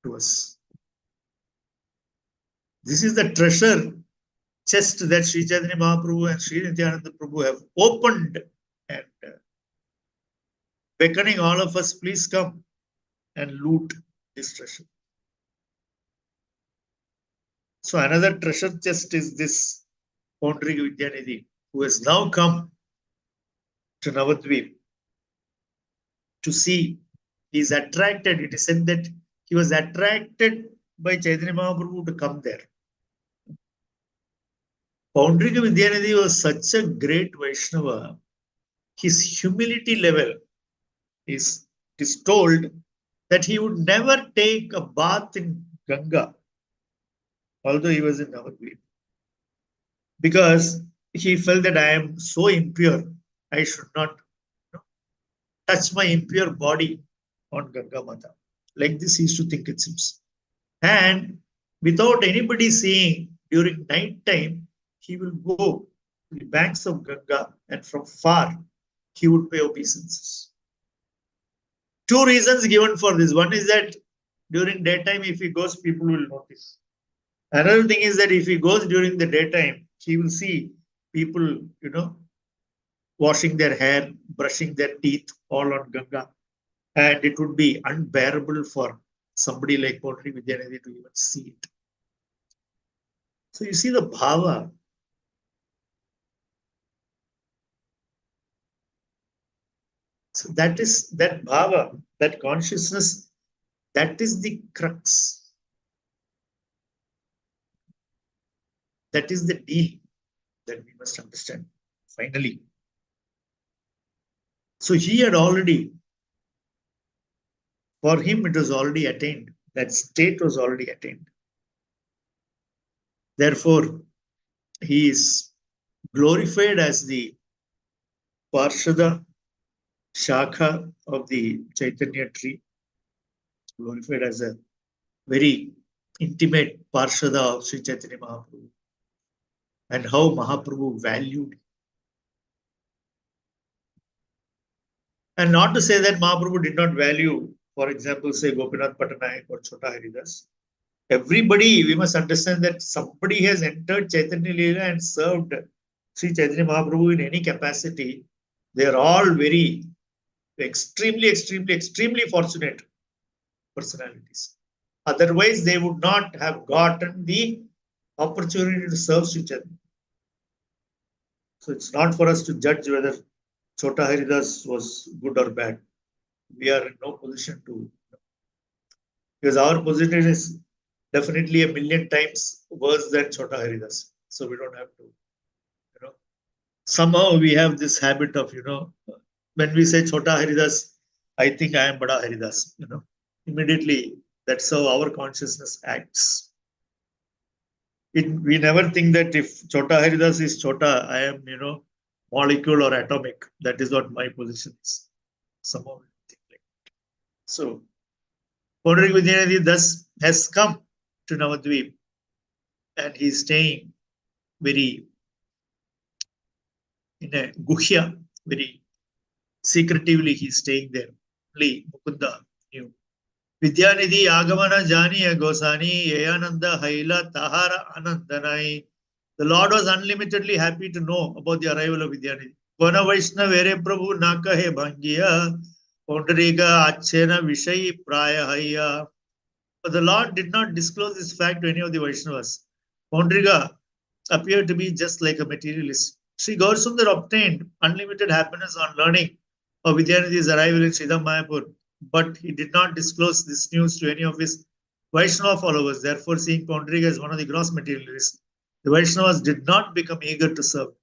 [SPEAKER 4] to us. This is the treasure chest that Sri Chaitanya Mahaprabhu and Sri Nityananda Prabhu have opened and beckoning all of us, please come and loot this treasure. So another treasure chest is this Paundraika Vidyanidhi, who has now come to Navadvip to see. He is attracted. It is said that he was attracted by Chaitanya Mahaprabhu to come there. Paundraika Vidyanidhi was such a great Vaishnava. His humility level is told that he would never take a bath in Ganga, although he was in Navadvip, because he felt that I am so impure, I should not touch my impure body on Ganga Mata. Like this, he used to think, it seems. And without anybody seeing, during night time, he will go to the banks of Ganga, and from far, he would pay obeisances. Two reasons given for this. One is that during daytime, if he goes, people will notice. Another thing is that if he goes during the daytime, he will see people, washing their hair, brushing their teeth, all on Ganga. And it would be unbearable for somebody like Paundraika Vidyanidhi to even see it. So you see the bhava. So that is that bhava, that consciousness, that is the crux. That is the deal that we must understand, finally. So he had already, for him it was already attained. That state was already attained. Therefore, he is glorified as the Parshada Shakha of the Chaitanya tree, glorified as a very intimate Parshada of Sri Chaitanya Mahaprabhu, and how Mahaprabhu valued him. And not to say that Mahaprabhu did not value, for example, say Gopinath Patanayak or Chota Haridas. Everybody, we must understand that somebody has entered Chaitanya Leela and served Sri Chaitanya Mahaprabhu in any capacity, they are all very extremely fortunate personalities. Otherwise, they would not have gotten the opportunity to serve Sri Chaitanya. So it's not for us to judge whether Chota Haridas was good or bad. We are in no position to, because our position is definitely a million times worse than Chota Haridas. So we don't have to, somehow we have this habit of, when we say Chota Haridas, I think I am Bada Haridas, immediately that's how our consciousness acts. We never think that if Chota Haridas is Chota, I am, molecule or atomic. That is what my position is. Somehow we think like that. So, Pondarik Vidyanidhi thus has come to Navadvip and he is staying very in a guhya, very secretively he is staying there. Only Mukunda knew. Vidyanidhi Agamana Jani Gosani Yayananda Haila Tahara Anandanai. The Lord was unlimitedly happy to know about the arrival of Vidyanidhi. Kona Vaishna Vere Prabhu Nakahe Bhangiya Pondariga Achena Vishay Praya Haya. But the Lord did not disclose this fact to any of the Vaishnavas. Pondariga appeared to be just like a materialist. Sri Gaursundar obtained unlimited happiness on learning of Vidyanidhi's arrival in Sridham Mayapur, but he did not disclose this news to any of his Vaishnava followers. Therefore, seeing Pondariga as one of the gross materialists, the Vaishnavas did not become eager to serve.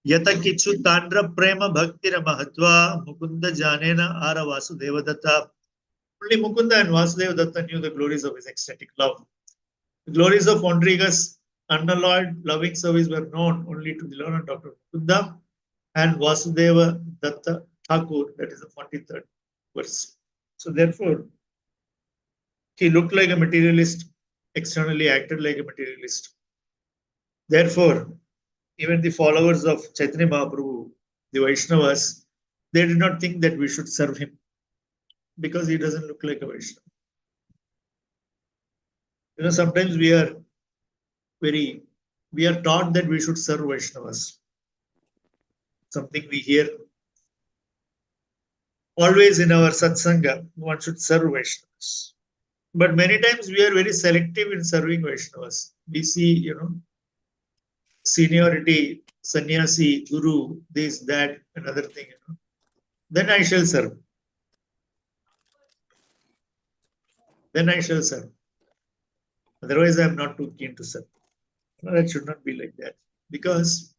[SPEAKER 4] Yata kichu tandra prema bhaktira mahatva Mukunda janena ara Vasudeva Datta. Only Mukunda and Vasudeva Datta knew the glories of his ecstatic love. The glories of Pondariga's unalloyed loving service were known only to the learned Dr. Mukunda and Vasudeva Datta Thakur, that is the 43rd verse. So therefore, he looked like a materialist, externally acted like a materialist. Therefore, even the followers of Chaitanya Mahaprabhu, the Vaishnavas, they did not think that we should serve him because he doesn't look like a Vaishnava. Sometimes we are taught that we should serve Vaishnavas. Something we hear always in our satsanga, one should serve Vaishnavas. But many times we are very selective in serving Vaishnavas. We see, seniority, sannyasi, guru, this, that, another thing, Then I shall serve. Then I shall serve. Otherwise, I am not too keen to serve. That should not be like that. Because,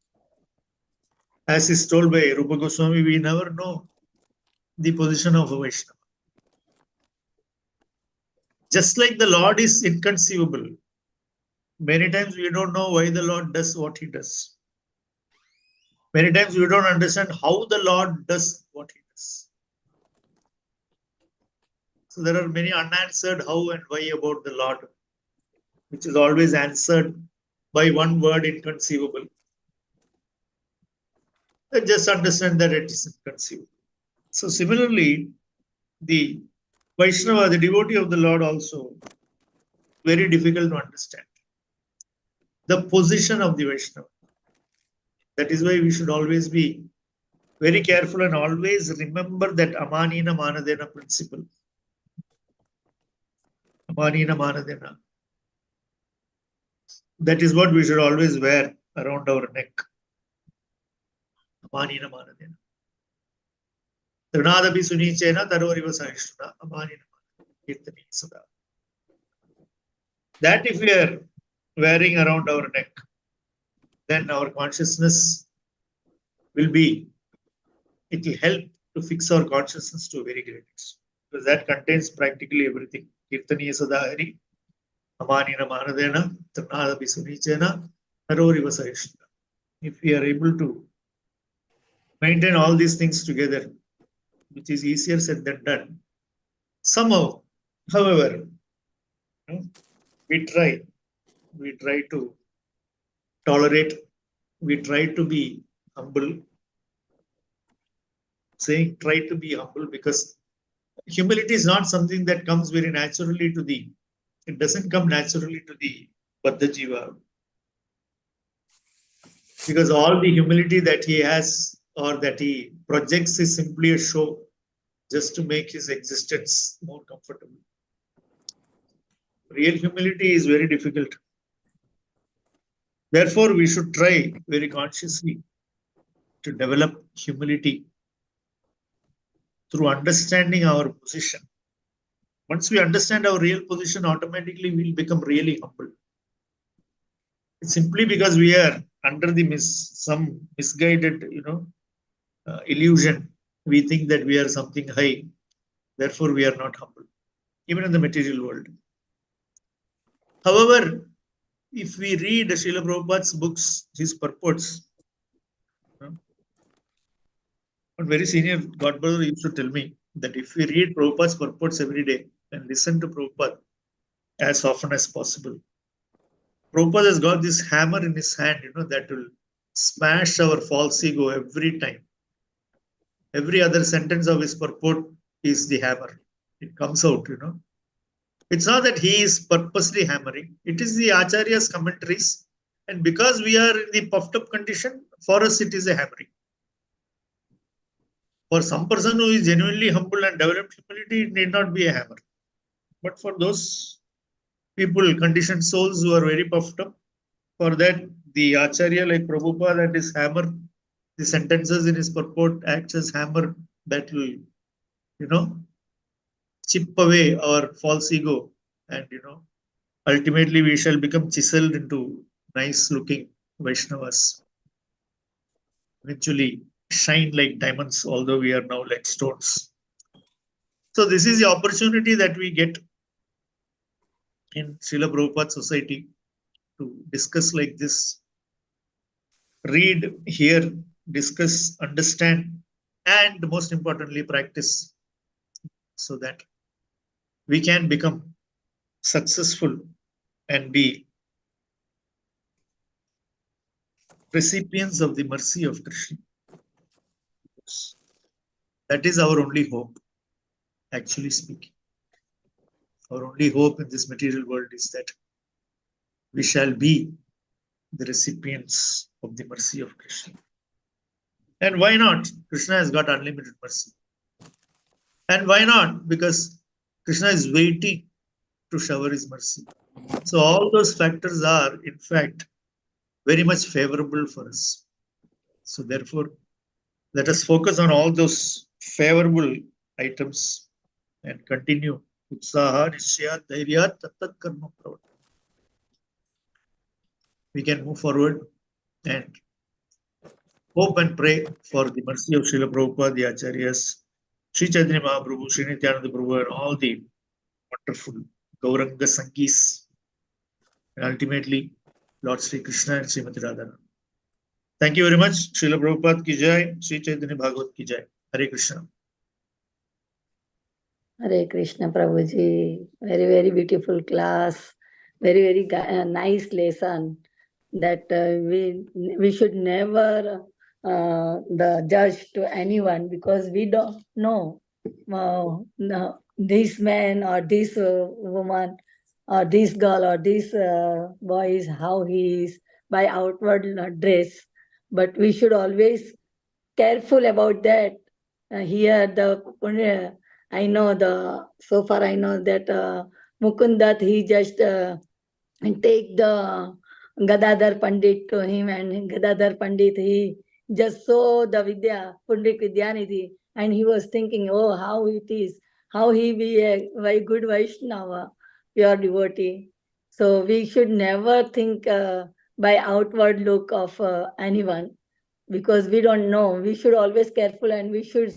[SPEAKER 4] as is told by Rupa Goswami, we never know the position of a Vaishnava. Just like the Lord is inconceivable, many times we don't know why the Lord does what he does. Many times we don't understand how the Lord does what he does. So there are many unanswered how and why about the Lord, which is always answered by one word, inconceivable. Let's just understand that it is inconceivable. So similarly, the Vaishnava, the devotee of the Lord, also very difficult to understand. The position of the Vaishnava. That is why we should always be very careful and always remember that Amanina Manadena principle. Amanina Manadena. That is what we should always wear around our neck. Amanina Manadena. Trinadapi Sunichena Taroriva Sahishtuna. Amanina Manadena. Sada. That if we are wearing around our neck, then our consciousness will be, it will help to fix our consciousness to a very great extent. Because that contains practically everything. Kirtaniya Sadahari, Amanina Manadena, Trinadapi Sunichena, Taroriva Sahishtuna. If we are able to maintain all these things together, which is easier said than done, somehow, however, we try to tolerate, we try to be humble. Saying try to be humble because humility is not something that comes very naturally to the, it doesn't come naturally to the Baddha Jiva. Because all the humility that he has or that he projects is simply a show just to make his existence more comfortable. Real humility is very difficult. Therefore, we should try very consciously to develop humility through understanding our position. Once we understand our real position, automatically we'll become really humble. It's simply because we are under the some misguided, illusion. We think that we are something high. Therefore, we are not humble, even in the material world. However, if we read Srila Prabhupada's books, his purports, one very senior godbrother used to tell me that if we read Prabhupada's purports every day and listen to Prabhupada as often as possible, Prabhupada has got this hammer in his hand, that will smash our false ego every time. Every other sentence of his purport is the hammer. It comes out, It's not that he is purposely hammering. It is the Acharya's commentaries. And because we are in the puffed up condition, for us it is a hammering. For some person who is genuinely humble and developed humility, it need not be a hammer. But for those people, conditioned souls who are very puffed up, for that, the Acharya like Prabhupada and his hammer, the sentences in his purport acts as hammer that will, chip away our false ego, and ultimately we shall become chiseled into nice looking Vaishnavas. Eventually shine like diamonds, although we are now like stones. So this is the opportunity that we get in Srila Prabhupada Society to discuss like this, read, hear, discuss, understand, and most importantly, practice, so that we can become successful and be recipients of the mercy of Krishna. That is our only hope, actually speaking. Our only hope in this material world is that we shall be the recipients of the mercy of Krishna. And why not? Krishna has got unlimited mercy. And why not? Because Krishna is waiting to shower his mercy. So all those factors are, in fact, very much favorable for us. So therefore, let us focus on all those favorable items and continue. Utsaha, Nishya, Dhairya, Tattat Karma Pravata. We can move forward and hope and pray for the mercy of Srila Prabhupada, the Acharyas, Sri Chaitanya Mahaprabhu, Sri Nityananda Prabhu, and all the wonderful Gauranga Sangis, and ultimately Lord Sri Krishna and Srimati Radharani. Thank you very much. Srila Prabhupada ki jai, Sri Chaitanya Bhagavata ki jai. Hare Krishna.
[SPEAKER 2] Hare Krishna Prabhuji. Very, very beautiful class. Very, very nice lesson that we should never the judge to anyone, because we don't know no, this man or this woman or this girl or this boy is how he is by outward dress. But we should always careful about that. Here the I know so far I know that Mukundat, he just take the Gadadhar Pandit to him, and Gadadhar Pandit, he just saw the Vidya, Pundrik Vidyanidhi, and he was thinking, oh, how it is, how he be a very good Vaishnava, pure devotee. So we should never think by outward look of anyone, because we don't know. We should always careful, and we should,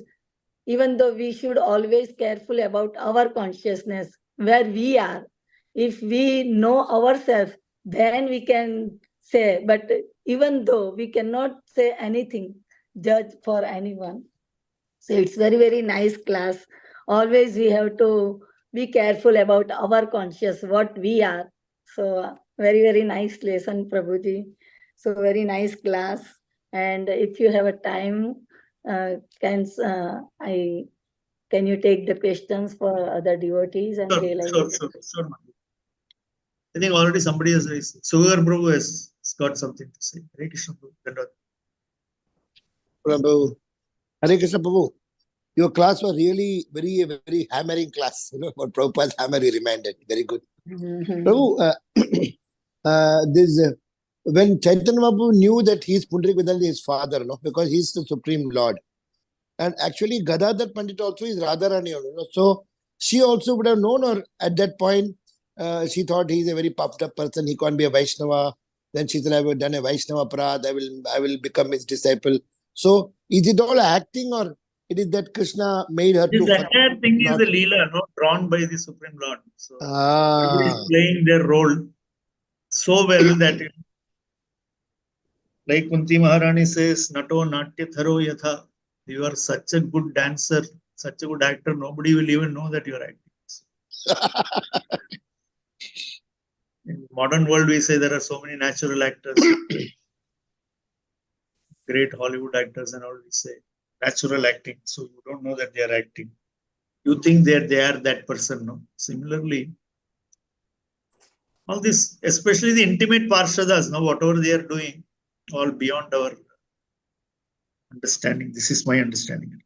[SPEAKER 2] even though we should always careful about our consciousness, where we are. If we know ourselves, then we can say, but even though we cannot say anything, judge for anyone. So it's very, very nice class. Always we have to be careful about our conscious, what we are. So very, very nice lesson, Prabhuji. So very nice class. And if you have a time, can you take the questions for other devotees and
[SPEAKER 4] Sure. I think already somebody has raised. Sugar Prabhu has He's got something to say. Hare Krishna Prabhu.
[SPEAKER 3] Prabhu. Hare Krishna Prabhu. Your class was really very, very hammering class. You know, what Prabhupada's hammer he reminded. Very good. Prabhu, when Chaitanya Mahaprabhu knew that he is Pundarik Vedanta, his father, no, because he is the Supreme Lord. And actually, Gadadhar Pandit also is Radharani. So she also would have known, or at that point, she thought he is a very puffed up person. He can't be a Vaishnava. Then she said, I have done a Vaishnava parad. I will become his disciple. So is it all acting, or it is that Krishna made her
[SPEAKER 4] This
[SPEAKER 3] to
[SPEAKER 4] entire thing is
[SPEAKER 3] not?
[SPEAKER 4] a Leela, no, drawn by the Supreme Lord. So everybody is
[SPEAKER 3] Ah.
[SPEAKER 4] playing their role so well that, like Kunti Maharani says, Nato Natya Tharo Yatha. You are such a good dancer, such a good actor, nobody will even know that you are acting. In modern world, we say there are so many natural actors, great Hollywood actors and all, we say natural acting. So you don't know that they are acting. You think that they are that person, no? Similarly, all this, especially the intimate parshadas, no, whatever they are doing, all beyond our understanding. This is my understanding.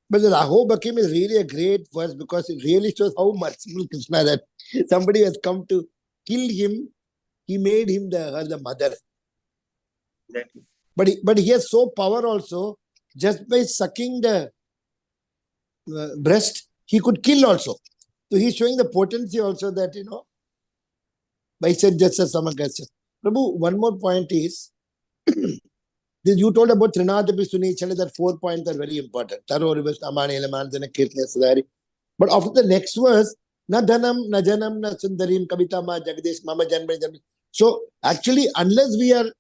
[SPEAKER 3] But the Raho Bakim is really a great verse because it really shows how merciful Krishna that somebody has come to kill him. He made him the mother.
[SPEAKER 4] Exactly.
[SPEAKER 3] But he has so power also. Just by sucking the breast, he could kill also. So he's showing the potency also that, by said just as Samagasya. Prabhu, one more point is, you told about Trinadapi Sunichana, that 4 points are very important. Taro Rivas, Amani, Elamanthana, Kirtana, Sadari. But after the next verse, na dhanam, na janam, na sundarim, kavita ma jagdish, mama janma janma. So actually, unless we are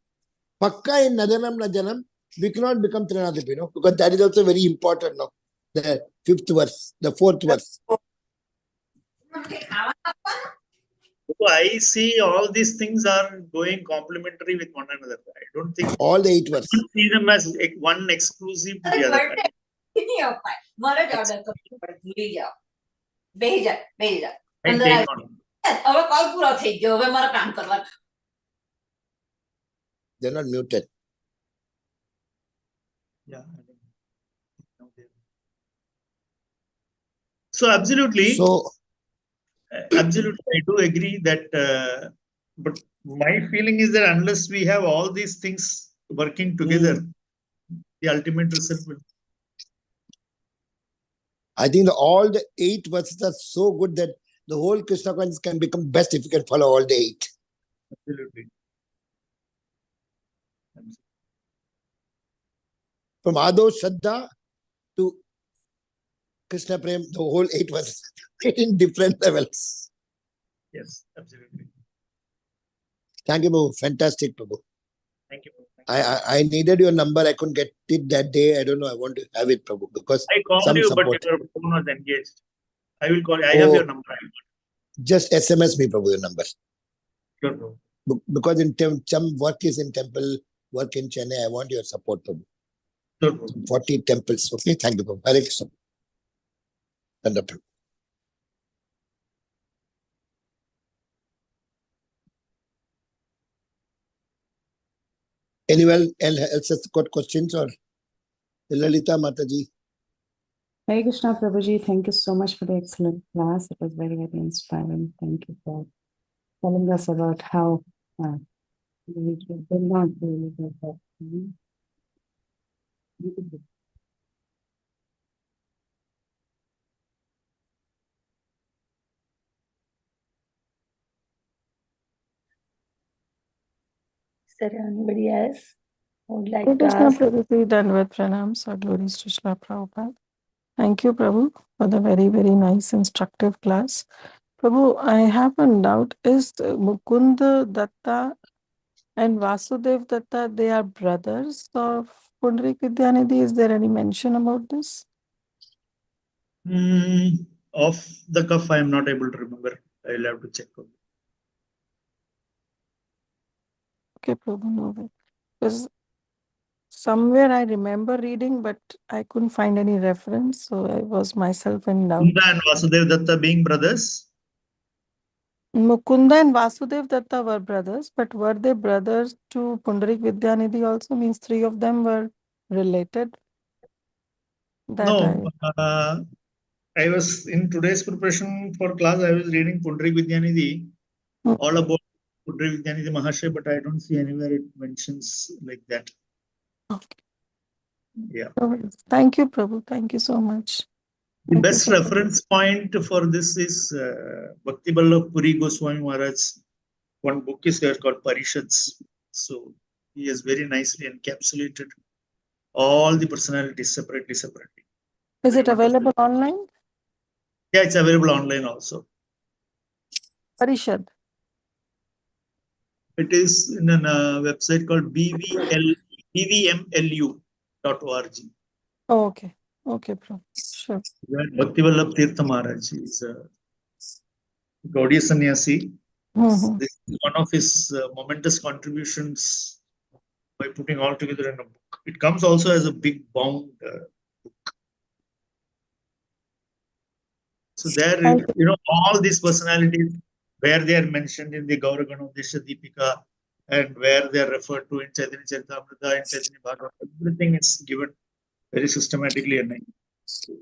[SPEAKER 3] pakka in na dhanam, na janam, we cannot become Trinadapi, because that is also very important now. The 5th verse, the 4th verse.
[SPEAKER 4] So I see all these things are going complementary with one another. I don't think
[SPEAKER 3] all the 8 verses.
[SPEAKER 4] I don't see them as one exclusive to the other. I take on.
[SPEAKER 3] They're not muted.
[SPEAKER 4] Yeah. So absolutely. Absolutely, I do agree that. But my feeling is that unless we have all these things working together, the ultimate result will.
[SPEAKER 3] I think all the 8 verses are so good that the whole Krishna consciousness can become best if you can follow all the 8.
[SPEAKER 4] Absolutely.
[SPEAKER 3] From Ado Shraddha to Krishna Prem, the whole 8 verses in different levels.
[SPEAKER 4] Yes, absolutely.
[SPEAKER 3] Thank you, Prabhu. Fantastic, Prabhu.
[SPEAKER 4] Thank you.
[SPEAKER 3] I needed your number. I couldn't get it that day. I don't know. I want to have it, Prabhu, because
[SPEAKER 4] I called you,
[SPEAKER 3] support.
[SPEAKER 4] but your phone was engaged. I will call you. I have your number.
[SPEAKER 3] Just SMS me, Prabhu, your number.
[SPEAKER 4] Sure, Prabhu.
[SPEAKER 3] Because in some work is in temple, work in Chennai, I want your support, Prabhu.
[SPEAKER 4] Sure, Prabhu.
[SPEAKER 3] 40 temples. Okay, thank you, Prabhu. Hare Krishna. Wonderful. Anyone else has got questions, or Lalita Mataji?
[SPEAKER 1] Hare Krishna Prabhuji, thank you so much for the excellent class. It was very, very inspiring. Thank you for telling us about how we did not really get that.
[SPEAKER 2] Is there anybody else who would like to
[SPEAKER 5] Krishna
[SPEAKER 2] ask?
[SPEAKER 5] Prabhuji, Dandavat Pranams, our glories to Srila Prabhupada. Thank you, Prabhu, for the very, very nice, instructive class. Prabhu, I have a doubt. Is Mukunda Datta and Vasudev Datta, they are brothers of Pundarik Vidyanidhi? Is there any mention about this?
[SPEAKER 4] Off the cuff, I am not able to remember. I will have to check.
[SPEAKER 5] Okay, Prabhu, no way. Because somewhere I remember reading, but I couldn't find any reference, so I was myself in doubt.
[SPEAKER 4] Kunda and Vasudev Datta being brothers?
[SPEAKER 5] Mukunda and Vasudev Datta were brothers, but were they brothers to Pundarik Vidyanidhi also? Means three of them were related?
[SPEAKER 4] No, I was in today's preparation for class, I was reading Pundarik Vidyanidhi, all about Pundarik Vidyanidhi Mahashay, but I don't see anywhere it mentions like that.
[SPEAKER 5] Okay.
[SPEAKER 4] Yeah.
[SPEAKER 5] Thank you, Prabhu. Thank you so much.
[SPEAKER 4] The best reference point for this is Bhakti Vallabh Puri Goswami Maharaj. One book is there called Parishads. So he has very nicely encapsulated all the personalities separately.
[SPEAKER 5] Is it available online?
[SPEAKER 4] Yeah, it's available online also.
[SPEAKER 5] Parishad.
[SPEAKER 4] It is in a website called bvmlu.org.
[SPEAKER 5] Oh, okay. Okay, Prabhu. Sure.
[SPEAKER 4] Where Bhakti Vallabh Tirtha Maharaj is a Gaudiya Sannyasi. This is one of his momentous contributions by putting all together in a book. It comes also as a big bound book. So there, all these personalities, where they are mentioned in the Gauraganodesha Deepika and where they are referred to in Chaitanya Charitamrita and Caitanya Bhagavata, everything is given very systematically. And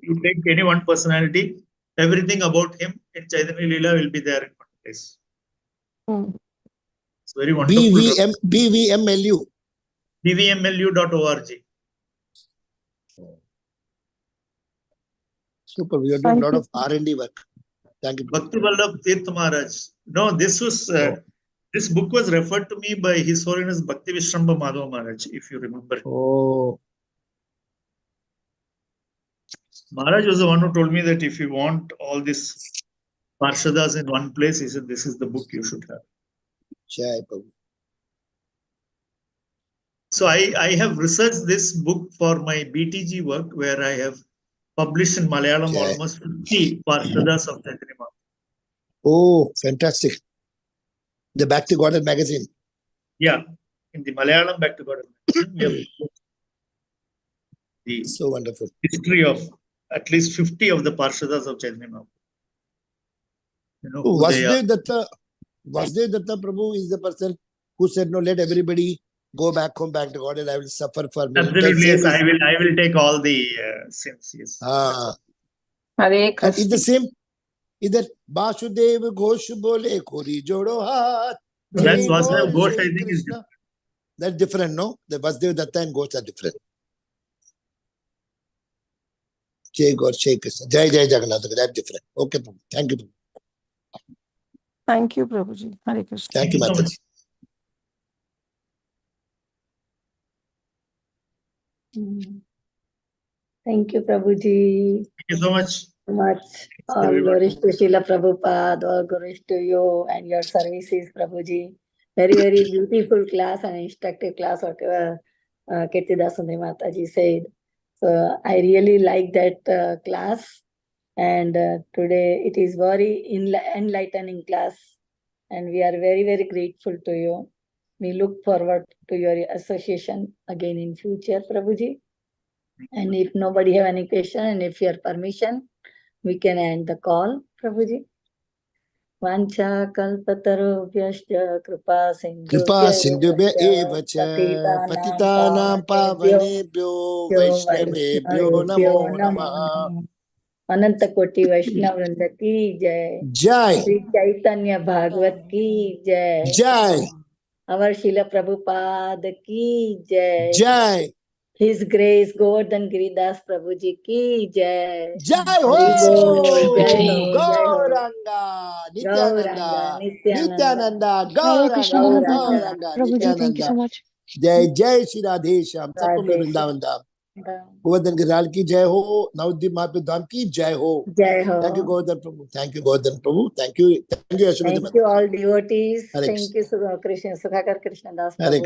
[SPEAKER 4] you take any one personality, everything about him in Chaitanya Leela will be there in one place. It's very wonderful.
[SPEAKER 3] BVMLU.
[SPEAKER 4] bvmlu.org.
[SPEAKER 3] Super. We are doing a lot of R&D work. Thank you.
[SPEAKER 4] Bhakti Vallabh Tirtha Maharaj. No, this was this book was referred to me by His Holiness Bhakti Vishramba Madhava Maharaj, if you remember.
[SPEAKER 3] Oh.
[SPEAKER 4] Maharaj was the one who told me that if you want all these Parshadas in one place, he said, this is the book you should have.
[SPEAKER 3] Jai Prabhu.
[SPEAKER 4] So I have researched this book for my BTG work, where I have published in Malayalam almost 50 Parshadas of Chaitanya Mahaprabhu.
[SPEAKER 3] Oh, fantastic. The Back to Godhead magazine.
[SPEAKER 4] Yeah, in the Malayalam Back to Godhead magazine, we have the
[SPEAKER 3] so wonderful
[SPEAKER 4] history of at least 50 of the Parshadas of Chaitanya Mahaprabhu.
[SPEAKER 3] Vasudev Datta Prabhu is the person who said, no, let everybody go back home, back to God, and I will suffer for me.
[SPEAKER 4] Absolutely, yes. I will take all the sins. Yes.
[SPEAKER 3] And it's the same. Either Vasudev Ghosh Bole Kori Jodo Hat.
[SPEAKER 4] That's Vasudev Ghosh, I think, is different.
[SPEAKER 3] That's different, no? The Vasudev Datta and Ghosh are different. Jai Gaur, Jai Krishna. Jai Jagannath. That's different. Okay, Prabhu. Thank you, Prabhu.
[SPEAKER 5] Thank you, Prabhuji. Hare Krishna.
[SPEAKER 3] Thank you, Mataji.
[SPEAKER 2] Thank you, Prabhuji.
[SPEAKER 4] Thank you so much.
[SPEAKER 2] All glories to Srila Prabhupada, all glories to you and your services, Prabhuji. Very, very beautiful class and instructive class, whatever Kirtidas Sundari Mataji said. So I really like that class. And today it is very enlightening class. And we are very, very grateful to you. We look forward to your association again in future, Prabhuji. And if nobody have any question, and if your permission, we can end the call, Prabhuji. Vancha kalpatarubhyascha kripa
[SPEAKER 3] sindhubhya eva cha patitanam pavanebhyo vaishnavebhyo namo namah.
[SPEAKER 2] Ananta Koti Vaishnav Vrinda ki jai.
[SPEAKER 3] Jai.
[SPEAKER 2] Sri Caitanya Bhagavat ki jai.
[SPEAKER 3] Jai.
[SPEAKER 2] Our Srila Prabhupada ki jai.
[SPEAKER 3] Jai.
[SPEAKER 2] His Grace Govardhan Giri Das Prabhuji ki jai.
[SPEAKER 3] Jai ho!
[SPEAKER 2] Jai ho!
[SPEAKER 3] Gauranga! Nityananda! Nityananda! Gauranga!
[SPEAKER 6] Prabhuji, thank you so much.
[SPEAKER 3] Jai Jai Shri Radhesham. Sapam Vrindavan Dham. Govardhan Giral ki jai ho. Navadvip Mahaprabhu Dham ki jai ho.
[SPEAKER 2] Jai ho.
[SPEAKER 3] Thank you, Govardhan Prabhu. Thank you, Govardhan Prabhu. Thank you. Thank you, Ashwini.
[SPEAKER 2] Thank you, all devotees. Thank you, Krishna Sukhakar Krishna Das Prabhu.